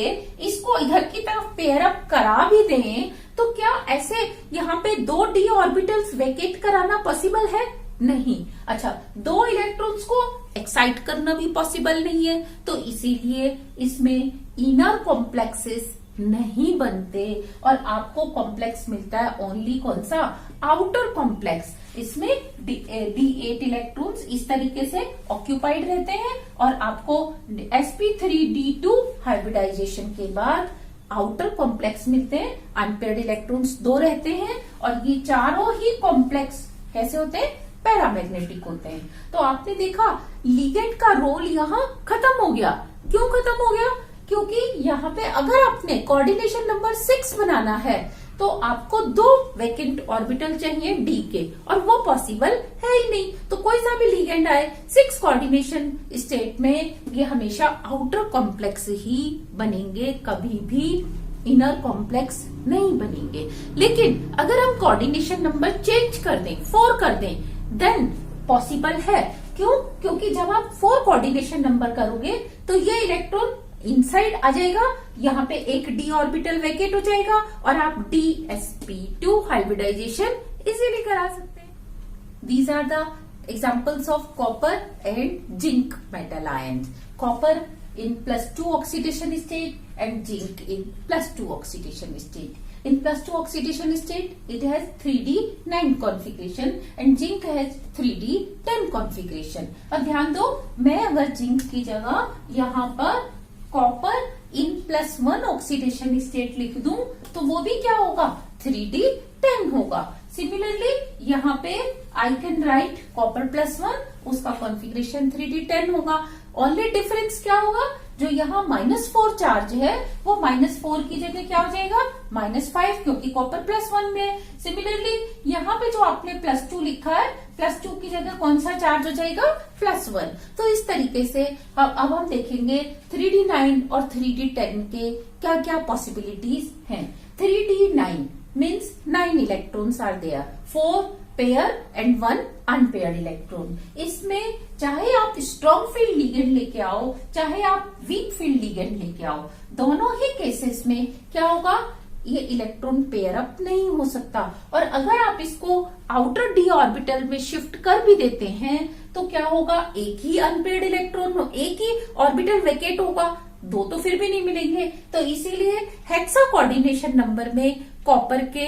इसको इधर की तरफ पेयर अप करा भी दें तो क्या ऐसे यहाँ पे 2 d ऑर्बिटल्स वेकेट कराना पॉसिबल है? नहीं। अच्छा, 2 इलेक्ट्रॉन्स को एक्साइट करना भी पॉसिबल नहीं है, तो इसीलिए इसमें इनर कॉम्प्लेक्सेस नहीं बनते और आपको कॉम्प्लेक्स मिलता है ओनली कौन सा? Outer complex. इसमें D8 इलेक्ट्रॉन्स इस तरीके से ऑक्यूपाइड रहते हैं और आपको sp3d2 हाइब्रिडाइजेशन के बाद आउटर कॉम्प्लेक्स मिलते हैं। अनपेयर्ड इलेक्ट्रॉन्स 2 रहते हैं और ये चारों ही कॉम्प्लेक्स कैसे होते हैं? पैरामैग्नेटिक होते हैं। तो आपने देखा लिगेंड का रोल यहाँ खत्म हो गया। क्यों खत्म हो गया? क्योंकि यहाँ पे अगर आपने कोऑर्डिनेशन नंबर 6 बनाना है तो आपको 2 वैकेंट ऑर्बिटल चाहिए d के, और वो पॉसिबल है ही नहीं। तो कोई सा भी लिगेंड आए 6 कोऑर्डिनेशन स्टेट में ये हमेशा आउटर कॉम्प्लेक्स ही बनेंगे, कभी भी इनर कॉम्प्लेक्स नहीं बनेंगे। लेकिन अगर हम कोऑर्डिनेशन नंबर चेंज कर दें, 4 कर दें, देन पॉसिबल है। क्यों? क्योंकि जब आप 4 कोऑर्डिनेशन नंबर करोगे तो ये इलेक्ट्रॉन इनसाइड आ जाएगा, यहाँ पे एक d ऑर्बिटल वैकेट हो जाएगा और आप dsp2 हाइब्रिडाइजेशन इजीली करा सकते हैं। These are the examples of copper and zinc metal ions. Copper in +2 oxidation state and zinc in +2 oxidation state. In +2 oxidation state, it has 3d9 configuration and zinc has 3d10 configuration. अब ध्यान दो, मैं अगर zinc की जगह यहाँ पर copper इन +1 oxidation state लिख दूं तो वो भी क्या होगा? 3d10 होगा। सिमिलरली यहाँ पे आई कैन राइट कॉपर +1, उसका कॉन्फ़िगरेशन 3d10 होगा। ओनली डिफरेंस क्या होगा? जो यहाँ -4 चार्ज है वो -4 की जगह क्या हो जाएगा? -5, क्योंकि कॉपर +1 में। सिमिलरली यहाँ पे जो आपने +2 लिखा है, +2 की जगह कौन सा चार्ज हो जाएगा? +1। तो इस तरीके से अब हम देखेंगे 3d9 और 3d10 के क्या क्या पॉसिबिलिटीज हैं। 3d9 means 9 electrons are there, 4 pair and 1 unpaired electron. इसमें चाहे आप स्ट्रॉन्ग फील्ड लिगेंड लेके आओ चाहे आप वीक फील्ड लिगेंड लेके आओ, दोनों ही केसेस में क्या होगा? ये इलेक्ट्रॉन पेयर अप नहीं हो सकता। और अगर आप इसको आउटर d ऑर्बिटल में शिफ्ट कर भी देते हैं तो क्या होगा? एक ही अनपेयर्ड इलेक्ट्रॉन, एक ही ऑर्बिटल वैकेट होगा, 2 तो फिर भी नहीं मिलेंगे। तो इसीलिए हेक्सा कोऑर्डिनेशन नंबर में कॉपर के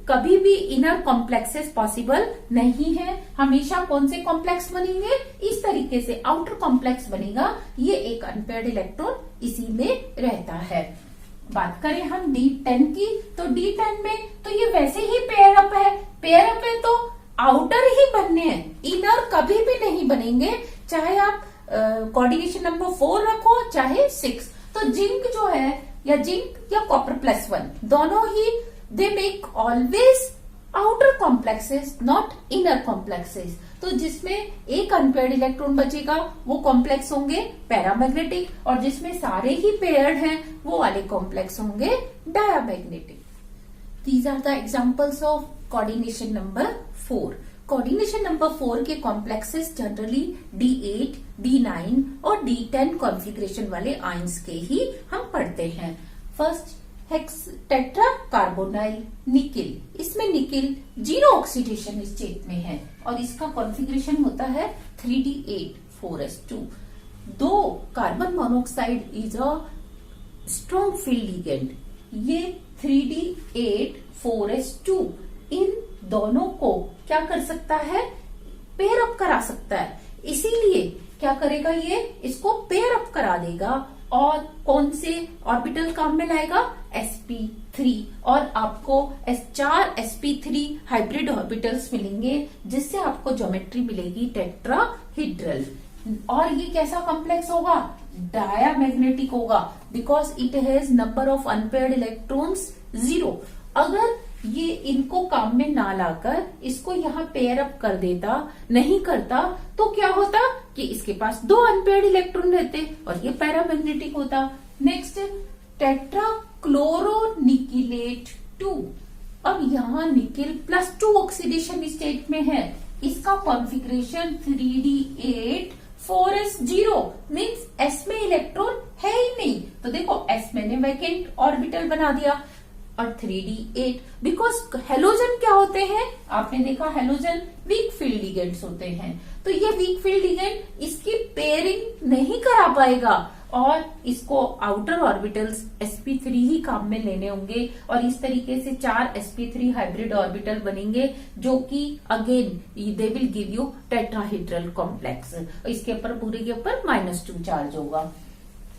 कभी भी इनर कॉम्प्लेक्सेस पॉसिबल नहीं है। हमेशा कौन से कॉम्प्लेक्स बनेंगे? इस तरीके से आउटर कॉम्प्लेक्स बनेगा। ये एक अनपेयर्ड इलेक्ट्रॉन इसी में रहता है। बात करें हम D10 की, तो D10 में तो ये वैसे ही पेयर अप है, पेयर अप है तो आउटर ही बनने हैं, इनर कभी भी नहीं बनेंगे, चाहे आप कोऑर्डिनेशन नंबर 4 रखो चाहे 6। तो जिंक जो है या जिंक या कॉपर +1 दोनों ही they make always outer complexes not inner complexes. तो जिसमें एक अनपेयर्ड इलेक्ट्रॉन बचेगा वो कॉम्प्लेक्स होंगे पैरामैग्नेटिक, और जिसमें सारे ही पेयर्ड हैं वो वाले कॉम्प्लेक्स होंगे diamagnetic. These are the examples of coordination number 4। Coordination number 4 के कॉम्प्लेक्सेस जनरली D8, D9 और D10 कॉन्फ़िगरेशन वाले आयंस के ही हम पढ़ते हैं। फर्स्ट टेट्रा कार्बोनाइल निकिल, इसमें निकिल 0 ऑक्सीडेशन स्टेट में है और इसका कॉन्फ़िगरेशन होता है 3D8 4s2। 2 carbon monoxide is a strong field ligand, ये 3D8 4s2 इन दोनों को क्या कर सकता है, पेयर अप करा सकता है, इसीलिए क्या करेगा ये इसको पेयर अप करा देगा और कौन से ऑर्बिटल काम में लाएगा, sp3, और आपको 4 sp3 हाइब्रिड ऑर्बिटल्स मिलेंगे जिससे आपको ज्योमेट्री मिलेगी टेट्राहीड्रल। और ये कैसा कॉम्प्लेक्स होगा, डायामैग्नेटिक होगा, because it has number of unpaired electrons 0। अगर ये इनको काम में ना लाकर इसको यहाँ पेयर अप कर देता, नहीं करता, तो क्या होता कि इसके पास 2 अनपेयर्ड इलेक्ट्रॉन रहते और ये पैरामैग्नेटिक होता। नेक्स्ट टेट्रा क्लोरोनिकिलेट 2, अब यहाँ निकिल +2 ऑक्सीडेशन स्टेट में है, इसका configuration 3D8 4s0 means s में इलेक्ट्रॉन है ही नहीं, तो देखो s मैंने वैकेंट ऑर्बिटल बना दिया। और 3D8 बिकॉज हेलोजन क्या होते हैं, आपने देखा हेलोजन वीक फील्ड लिगेंड्स होते हैं, तो ये वीक फील्ड लिगेंड इसकी पेयरिंग नहीं करा पाएगा और इसको आउटर ऑर्बिटल्स sp3 ही काम में लेने होंगे और इस तरीके से 4 sp3 हाइब्रिड ऑर्बिटल बनेंगे जो कि again they will give you tetrahedral complex. इसके ऊपर पूरे के ऊपर -2 चार्ज होगा।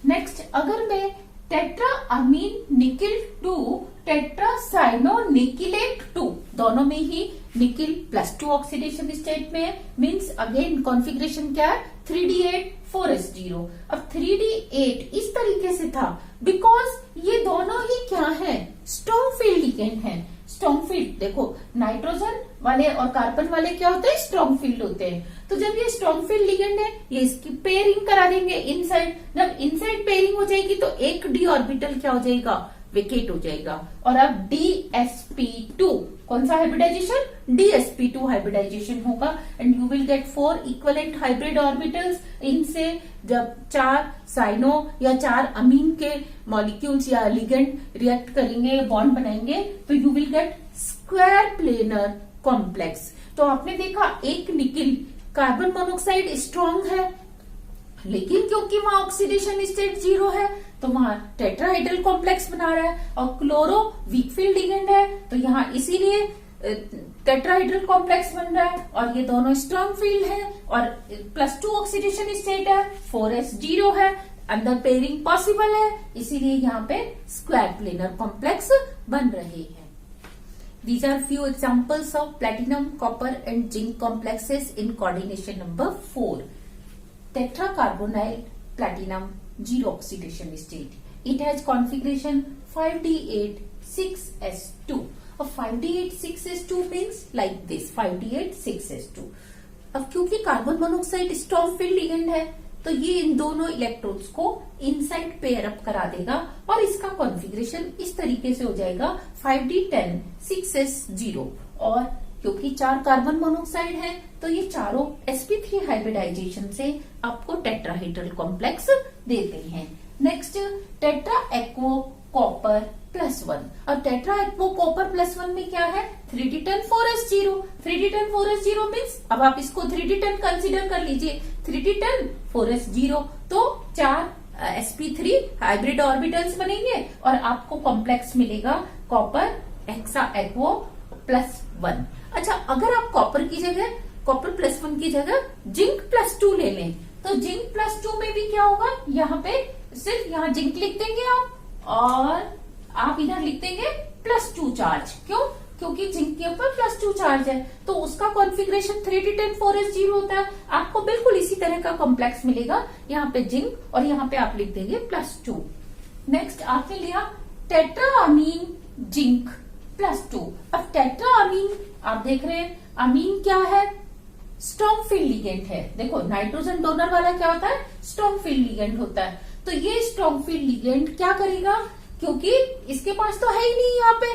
नेक्स्ट अगर मैं टेट्रा अमीन निकिल 2 टेट्रा साइनोनिकिलेट 2 दोनों में ही निकिल +2 ऑक्सीडेशन स्टेट में है, मीन्स अगेन कॉन्फ़िगरेशन क्या है 3D8 4s0। अब 3D8 इस तरीके से था बिकॉज ये दोनों ही क्या है, स्ट्रॉन्ग फील्ड लिगेंड है। स्ट्रॉन्ग फील्ड देखो नाइट्रोजन वाले और कार्बन वाले क्या होते हैं, स्ट्रॉन्ग फील्ड होते हैं, तो जब ये स्ट्रॉन्ग फील्ड लिगेंड है ये इसकी पेयरिंग करा देंगे इनसाइड, जब इनसाइड पेयरिंग हो जाएगी तो एक d ऑर्बिटल क्या हो जाएगा, वेकेट हो जाएगा। और अब dsp2 कौन सा हाइब्रिडाइजेशन, dsp2 हाइब्रिडाइजेशन होगा and you will get 4 equivalent hybrid orbitals. इनसे जब 4 साइनो या 4 अमीन के मॉलिक्यूल्स या लिगेंड रिएक्ट करेंगे, बॉन्ड बनाएंगे, तो you will get square planar complex. तो आपने देखा एक निकिल कार्बन मोनोऑक्साइड स्ट्रॉन्ग है लेकिन क्योंकि वहां ऑक्सीडेशन स्टेट 0 है तो वहां टेट्राहाइड्रल कॉम्प्लेक्स बना रहा है, और क्लोरो वीक फील्ड लिगेंड है तो यहाँ इसीलिए टेट्राहाइड्रल कॉम्प्लेक्स बन रहा है, और ये दोनों स्ट्रॉन्ग फील्ड है और +2 ऑक्सीडेशन स्टेट है, 4s0 है, अंदर पेयरिंग पॉसिबल है, इसीलिए यहाँ पे स्क्वायर प्लेनर कॉम्प्लेक्स बन रहे हैं। These are few examples of platinum, copper and zinc complexes in coordination number 4. Tetracarbonyl platinum 0 oxidation state. It has configuration 5D8 6s2. और 5D8 6s2 means like this 5D8 6s2. अब क्योंकि carbon monoxide strong field ligand है तो ये इन दोनों electrons को inside pair up करा देगा और इसका कॉन्फ़िगरेशन इस तरीके से हो जाएगा 5D10 6s0। और क्योंकि 4 कार्बन मोनोऑक्साइड है तो ये चारों sp3 हाइब्रिडाइजेशन से आपको टेट्राहीड्रल कॉम्प्लेक्स देते हैं। नेक्स्ट टेट्रा एक्वो कॉपर +1, और टेट्रा एक्वो कॉपर +1 में क्या है 3D10 4s0। 3D10 4s0 means अब आप इसको 3D10 कंसिडर कर लीजिए, 3D10 4s0 तो 4 sp3 हाइब्रिड ऑर्बिटल्स बनेंगे और आपको कॉम्प्लेक्स मिलेगा कॉपर हेक्सा एक्वो +1। अच्छा अगर आप कॉपर की जगह कॉपर +1 की जगह जिंक +2 ले लें तो जिंक +2 में भी क्या होगा, यहाँ पे सिर्फ यहाँ जिंक लिख देंगे आप और आप इधर लिख देंगे +2 चार्ज। क्यों? क्योंकि जिंक के ऊपर +2 चार्ज है, तो उसका कॉन्फ़िगरेशन 3d10 होता है। आपको बिल्कुल इसी तरह का कॉम्प्लेक्स मिलेगा, यहाँ पे जिंक और यहाँ पे आप लिख देंगे +2। नेक्स्ट आपने लिया टेट्राअमीन जिंक +2। अब टेट्राअमीन आप देख रहे हैं, अमीन क्या है? स्ट्रॉन्ग फील्ड लिगेंड है। देखो नाइट्रोजन डोनर वाला क्या होता है? स्ट्रॉन्ग फील्ड लिगेंड होता है। तो ये स्ट्रॉन्ग फील्ड लिगेंड क्या करेगा? क्योंकि इसके पास तो है ही नहीं यहाँ पे,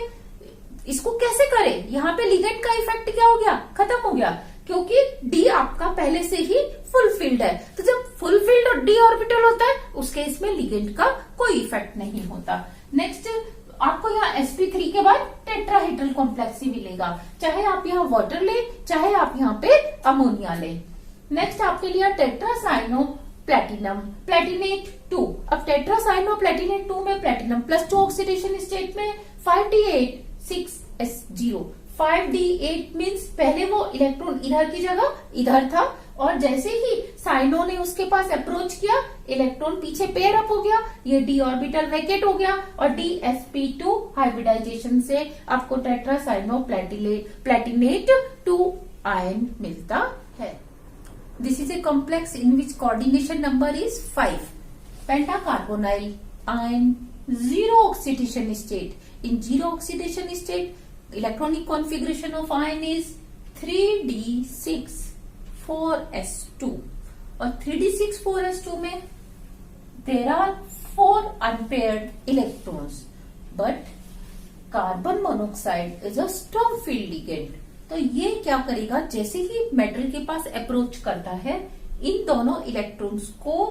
इसको कैसे करे? यहाँ पे लिगेंड का इफेक्ट क्या हो गया? खत्म हो गया, क्योंकि डी आपका पहले से ही फुल फील्ड है। तो जब फुल फील्ड और डी ऑर्बिटल होता है, उस केस में लिगेंड का कोई इफेक्ट नहीं होता। नेक्स्ट आपको यहाँ sp3 के बाद टेट्राहेड्रल कॉम्प्लेक्स ही मिलेगा, चाहे आप यहाँ वाटर ले, चाहे आप यहाँ पे अमोनिया ले। नेक्स्ट आपके लिए टेट्रासाइनो प्लेटिनम प्लेटिनेट 2। अब टेट्रासाइनो प्लेटिनेट 2 में प्लेटिनम +2 ऑक्सीडेशन स्टेट में 5d8 6s0। 5d8 मीन्स पहले वो इलेक्ट्रॉन इधर की जगह इधर था, और जैसे ही साइनो ने उसके पास अप्रोच किया, इलेक्ट्रॉन पीछे पेयर अप हो गया, ये डी ऑर्बिटल वैकेट हो गया, और dsp2 हाइब्रिडाइजेशन से आपको टेट्रासाइनो प्लेटिनेट 2 आयन मिलता है। This is a complex in which coordination number is 5। Pentacarbonyl iron 0 oxidation state. In 0 oxidation state electronic configuration of iron is 3d6 4s2, और 3d6 4s2 में there are 4 unpaired electrons, but carbon monoxide is a strong field ligand. तो ये क्या करेगा? जैसे ही metal के पास approach करता है, इन दोनों इलेक्ट्रॉन्स को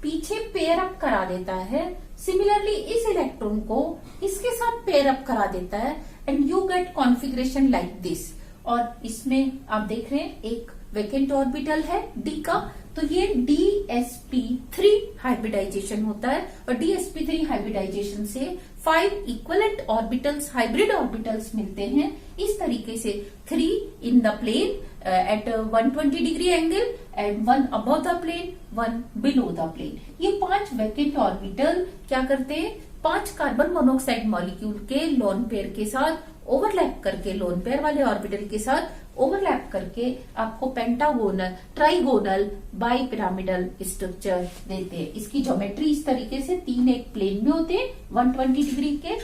पीछे पेयर अप करा देता है। सिमिलरली इस इलेक्ट्रॉन को इसके साथ पेयर अप करा देता है, and you get configuration like this. और इसमें आप देख रहे हैं एक वैकेंट ऑर्बिटल है डी का, तो ये dsp3 हाइब्रिडाइजेशन होता है, और dsp3 हाइब्रिडाइजेशन से 5 इक्वलेंट ऑर्बिटल्स, हाइब्रिड ऑर्बिटल्स मिलते हैं। इस तरीके से 3 in the plane at 120 degree angle, and 1 above the plane, 1 below the plane. ये 5 वैकेंट ऑर्बिटल क्या करते हैं? 5 कार्बन मोनोऑक्साइड मॉलिक्यूल के लोन पेयर के साथ ओवरलैप करके, लोन पेयर वाले ऑर्बिटल के साथ ओवरलैप करके आपको pentagonal, trigonal, bi pyramidal structure देते हैं। इसकी ज्योमेट्री इस तरीके से 3 एक प्लेन में होते हैं 120 डिग्री के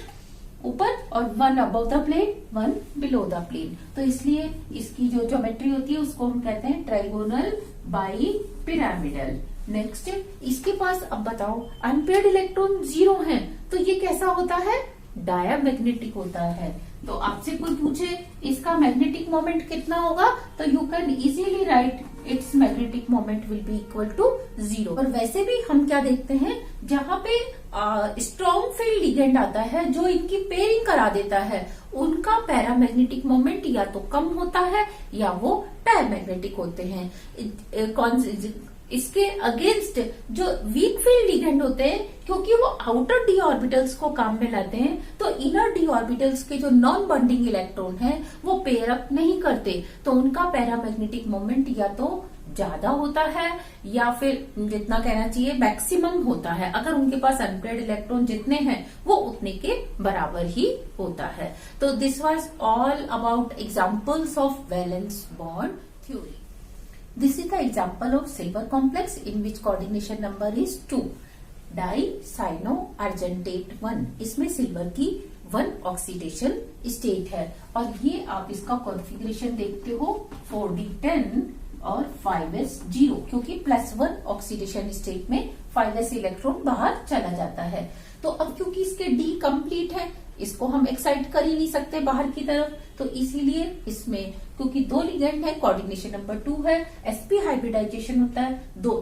ऊपर, और 1 above the plane, 1 below the plane. तो इसलिए इसकी जो ज्योमेट्री होती है उसको हम कहते हैं ट्राइगोनल बाई पिरामिडल। नेक्स्ट इसके पास अब बताओ अनपेयर्ड इलेक्ट्रॉन 0 हैं, तो ये कैसा होता है? डायामैग्नेटिक होता है। तो आपसे कोई पूछे इसका मैग्नेटिक मोमेंट कितना होगा, तो you can easily write its magnetic moment will be equal to 0। और वैसे भी हम क्या देखते हैं, जहां पे स्ट्रॉन्ग फील्ड लिगेंड आता है जो इनकी पेयरिंग करा देता है, उनका पैरामैग्नेटिक मोमेंट या तो कम होता है या वो डायमैग्नेटिक होते हैं। इसके अगेंस्ट जो वीक फील्ड लिगेंड होते हैं, क्योंकि वो आउटर डी ऑर्बिटल्स को काम में लाते हैं, तो इनर डी ऑर्बिटल्स के जो नॉन बॉन्डिंग इलेक्ट्रॉन हैं वो पेयर अप नहीं करते, तो उनका पैरामैग्नेटिक मोमेंट या तो ज्यादा होता है या फिर जितना कहना चाहिए मैक्सिमम होता है। अगर उनके पास अनपेयर्ड इलेक्ट्रॉन जितने हैं वो उतने के बराबर ही होता है। तो this was all about examples of valence bond theory. This is the example of silver complex in which coordination number is 2. Dicyanoargentate 1. इसमें सिल्वर की 1 ऑक्सीडेशन स्टेट है, और ये आप इसका कॉन्फ़िगरेशन देखते हो 4d10 और 5s0, क्योंकि +1 ऑक्सीडेशन स्टेट में 5s इलेक्ट्रॉन बाहर चला जाता है। तो अब क्योंकि इसके डी कंप्लीट है, इसको हम एक्साइट कर ही नहीं सकते बाहर की तरफ, तो इसीलिए इसमें क्योंकि 2 लिगेंड है, कोऑर्डिनेशन नंबर 2 है, sp हाइब्रिडाइजेशन होता है, 2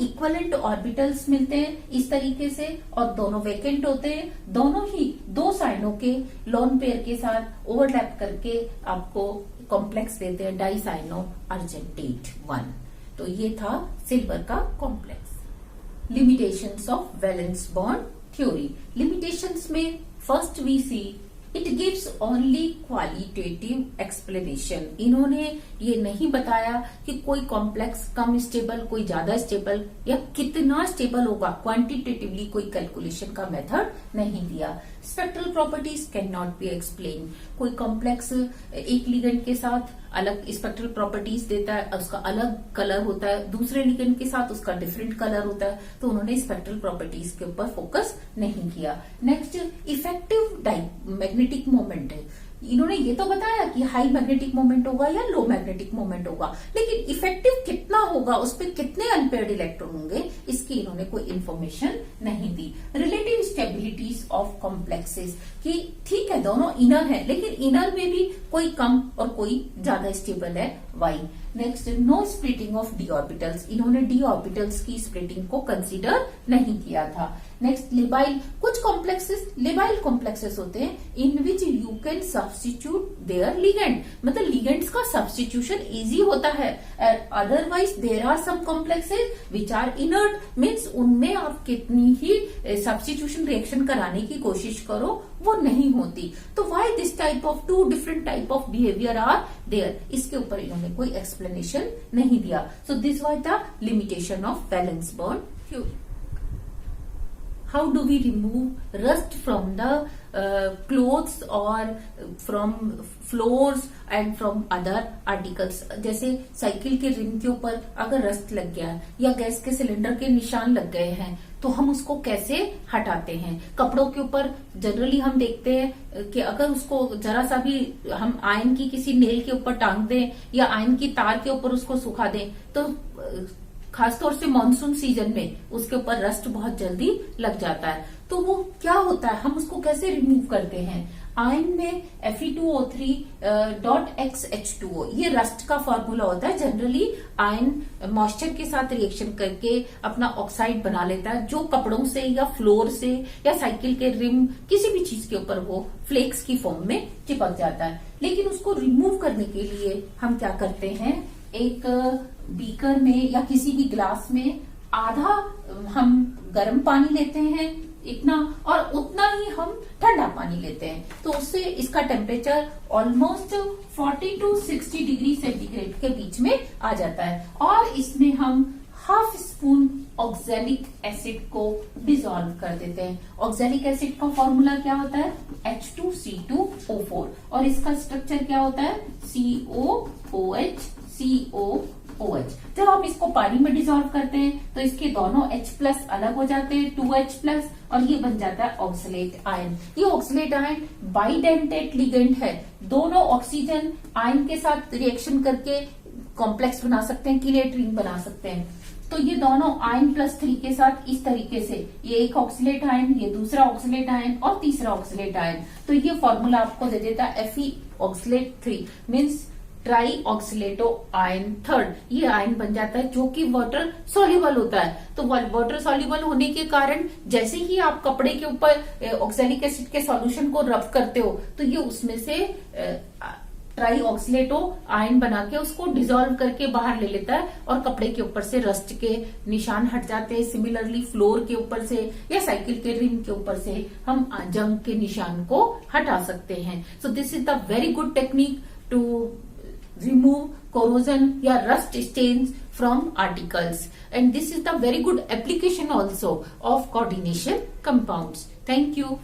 इक्वलेंट ऑर्बिटल्स मिलते हैं इस तरीके से, और दोनों वैकेंट होते हैं, दोनों ही 2 साइनों के लोन पेयर के साथ ओवरलैप करके आपको कॉम्प्लेक्स देते हैं डाइसाइनो अर्जेंटेट 1। तो ये था सिल्वर का complex. Limitations of valence bond theory. Limitations में first we see it gives only qualitative explanation. इन्होंने ये नहीं बताया कि कोई कॉम्प्लेक्स कम स्टेबल, कोई ज्यादा स्टेबल, या कितना स्टेबल होगा, क्वांटिटेटिवली कोई कैलकुलेशन का मेथड नहीं दिया। Spectral properties can not B explain. कोई कॉम्प्लेक्स एक लिगेंड के साथ अलग स्पेक्ट्रल प्रॉपर्टीज देता है, उसका अलग कलर होता है, दूसरे लिगेंड के साथ उसका डिफरेंट कलर होता है, तो उन्होंने स्पेक्ट्रल प्रॉपर्टीज के ऊपर फोकस नहीं किया। नेक्स्ट इफेक्टिव मैग्नेटिक मोमेंट है। इन्होंने ये तो बताया कि हाई मैग्नेटिक मोमेंट होगा या लो मैग्नेटिक मोमेंट होगा, लेकिन इफेक्टिव कितना होगा, उस पर कितने अनपेयर्ड इलेक्ट्रॉन होंगे, इसकी इन्होंने कोई इंफॉर्मेशन नहीं दी। रिलेटिव स्टेबिलिटीज ऑफ कॉम्प्लेक्सेस कि ठीक है दोनों इनर है, लेकिन इनर में भी कोई कम और कोई ज्यादा स्टेबल है, why. Next no splitting of D orbitals, इन्होंने डी ऑर्बिटल्स की स्प्लिटिंग को कंसीडर नहीं किया था। नेक्स्ट लेबाइल, कुछ कॉम्प्लेक्सेस लेबाइल कॉम्प्लेक्सेस होते हैं in which you can substitute their ligand, मतलब लिगेंड्स का सब्स्टिट्यूशन इजी होता है। Otherwise there are some complexes which are inert, means उनमें आप कितनी ही सब्स्टिट्यूशन रिएक्शन कराने की कोशिश करो वो नहीं होती। तो why this type of two different type of behaviour are there, इसके ऊपर इन्होंने कोई एक्सप्लेनेशन नहीं दिया। So this was the limitation of valence bond theory. How do we remove rust from the clothes or from floors and from other articles? जैसे cycle के rim के ऊपर अगर रस्ट लग गया या गैस के सिलेंडर के निशान लग गए हैं तो हम उसको कैसे हटाते हैं। कपड़ों के ऊपर जनरली हम देखते हैं कि अगर उसको जरा सा भी हम आयन की किसी नेल के ऊपर टांग दें या आयन की तार के ऊपर उसको सुखा दें तो खासतौर से मानसून सीजन में उसके ऊपर रस्ट बहुत जल्दी लग जाता है। तो वो क्या होता है, हम उसको कैसे रिमूव करते हैं। आयन में Fe2O3.XH2O ये रस्ट का फॉर्मूला होता है। जनरली आयन मॉइस्चर के साथ रिएक्शन करके अपना ऑक्साइड बना लेता है, जो कपड़ों से या फ्लोर से या साइकिल के रिम किसी भी चीज के ऊपर वो फ्लेक्स की फॉर्म में चिपक जाता है। लेकिन उसको रिमूव करने के लिए हम क्या करते हैं, एक बीकर में या किसी भी ग्लास में आधा हम गर्म पानी लेते हैं इतना, और उतना ही हम ठंडा पानी लेते हैं, तो उससे इसका temperature almost 40 to 60 degree centigrade के बीच में आ जाता है। और इसमें हम हाफ स्पून ऑक्सैलिक एसिड को डिसॉल्व कर देते हैं। ऑक्सैलिक एसिड का फॉर्मूला क्या होता है, H2C2O4, और इसका स्ट्रक्चर क्या होता है, COOH COOH। जब हम इसको पानी में डिसॉल्व करते हैं तो इसके दोनों H+ अलग हो जाते हैं, 2H+, और ये बन जाता है ऑक्सलेट आयन। ये ऑक्सलेट आयन बाइडेंटेट लिगेंड है, दोनों ऑक्सीजन आयन के साथ रिएक्शन करके कॉम्प्लेक्स बना सकते हैं, किनेट रिंग बना सकते हैं। तो ये दोनों आयन +3 के साथ इस तरीके से, ये एक ऑक्सलेट आयन, ये दूसरा ऑक्सलेट आयन और तीसरा ऑक्सलेट आयन, तो ये फॉर्मूला आपको दे देता है Fe(3) means tri oxalato iron third. ये आयन बन जाता है जो कि वाटर सॉल्युबल होता है। तो वाटर सॉल्युबल होने के कारण जैसे ही आप कपड़े के ऊपर ऑक्सैलिक एसिड के सॉल्यूशन को रब करते हो तो ये उसमें से ट्राई ऑक्सीलेटो आयन बना के उसको डिसॉल्व करके बाहर ले लेता है और कपड़े के ऊपर से रस्ट के निशान हट जाते हैं। सिमिलरली फ्लोर के ऊपर से या साइकिल के रिम के ऊपर से हम जंग के निशान को हटा सकते हैं। So this is the very good technique to remove corrosion या rust stains from articles, and this is the very good application also of coordination compounds. Thank you.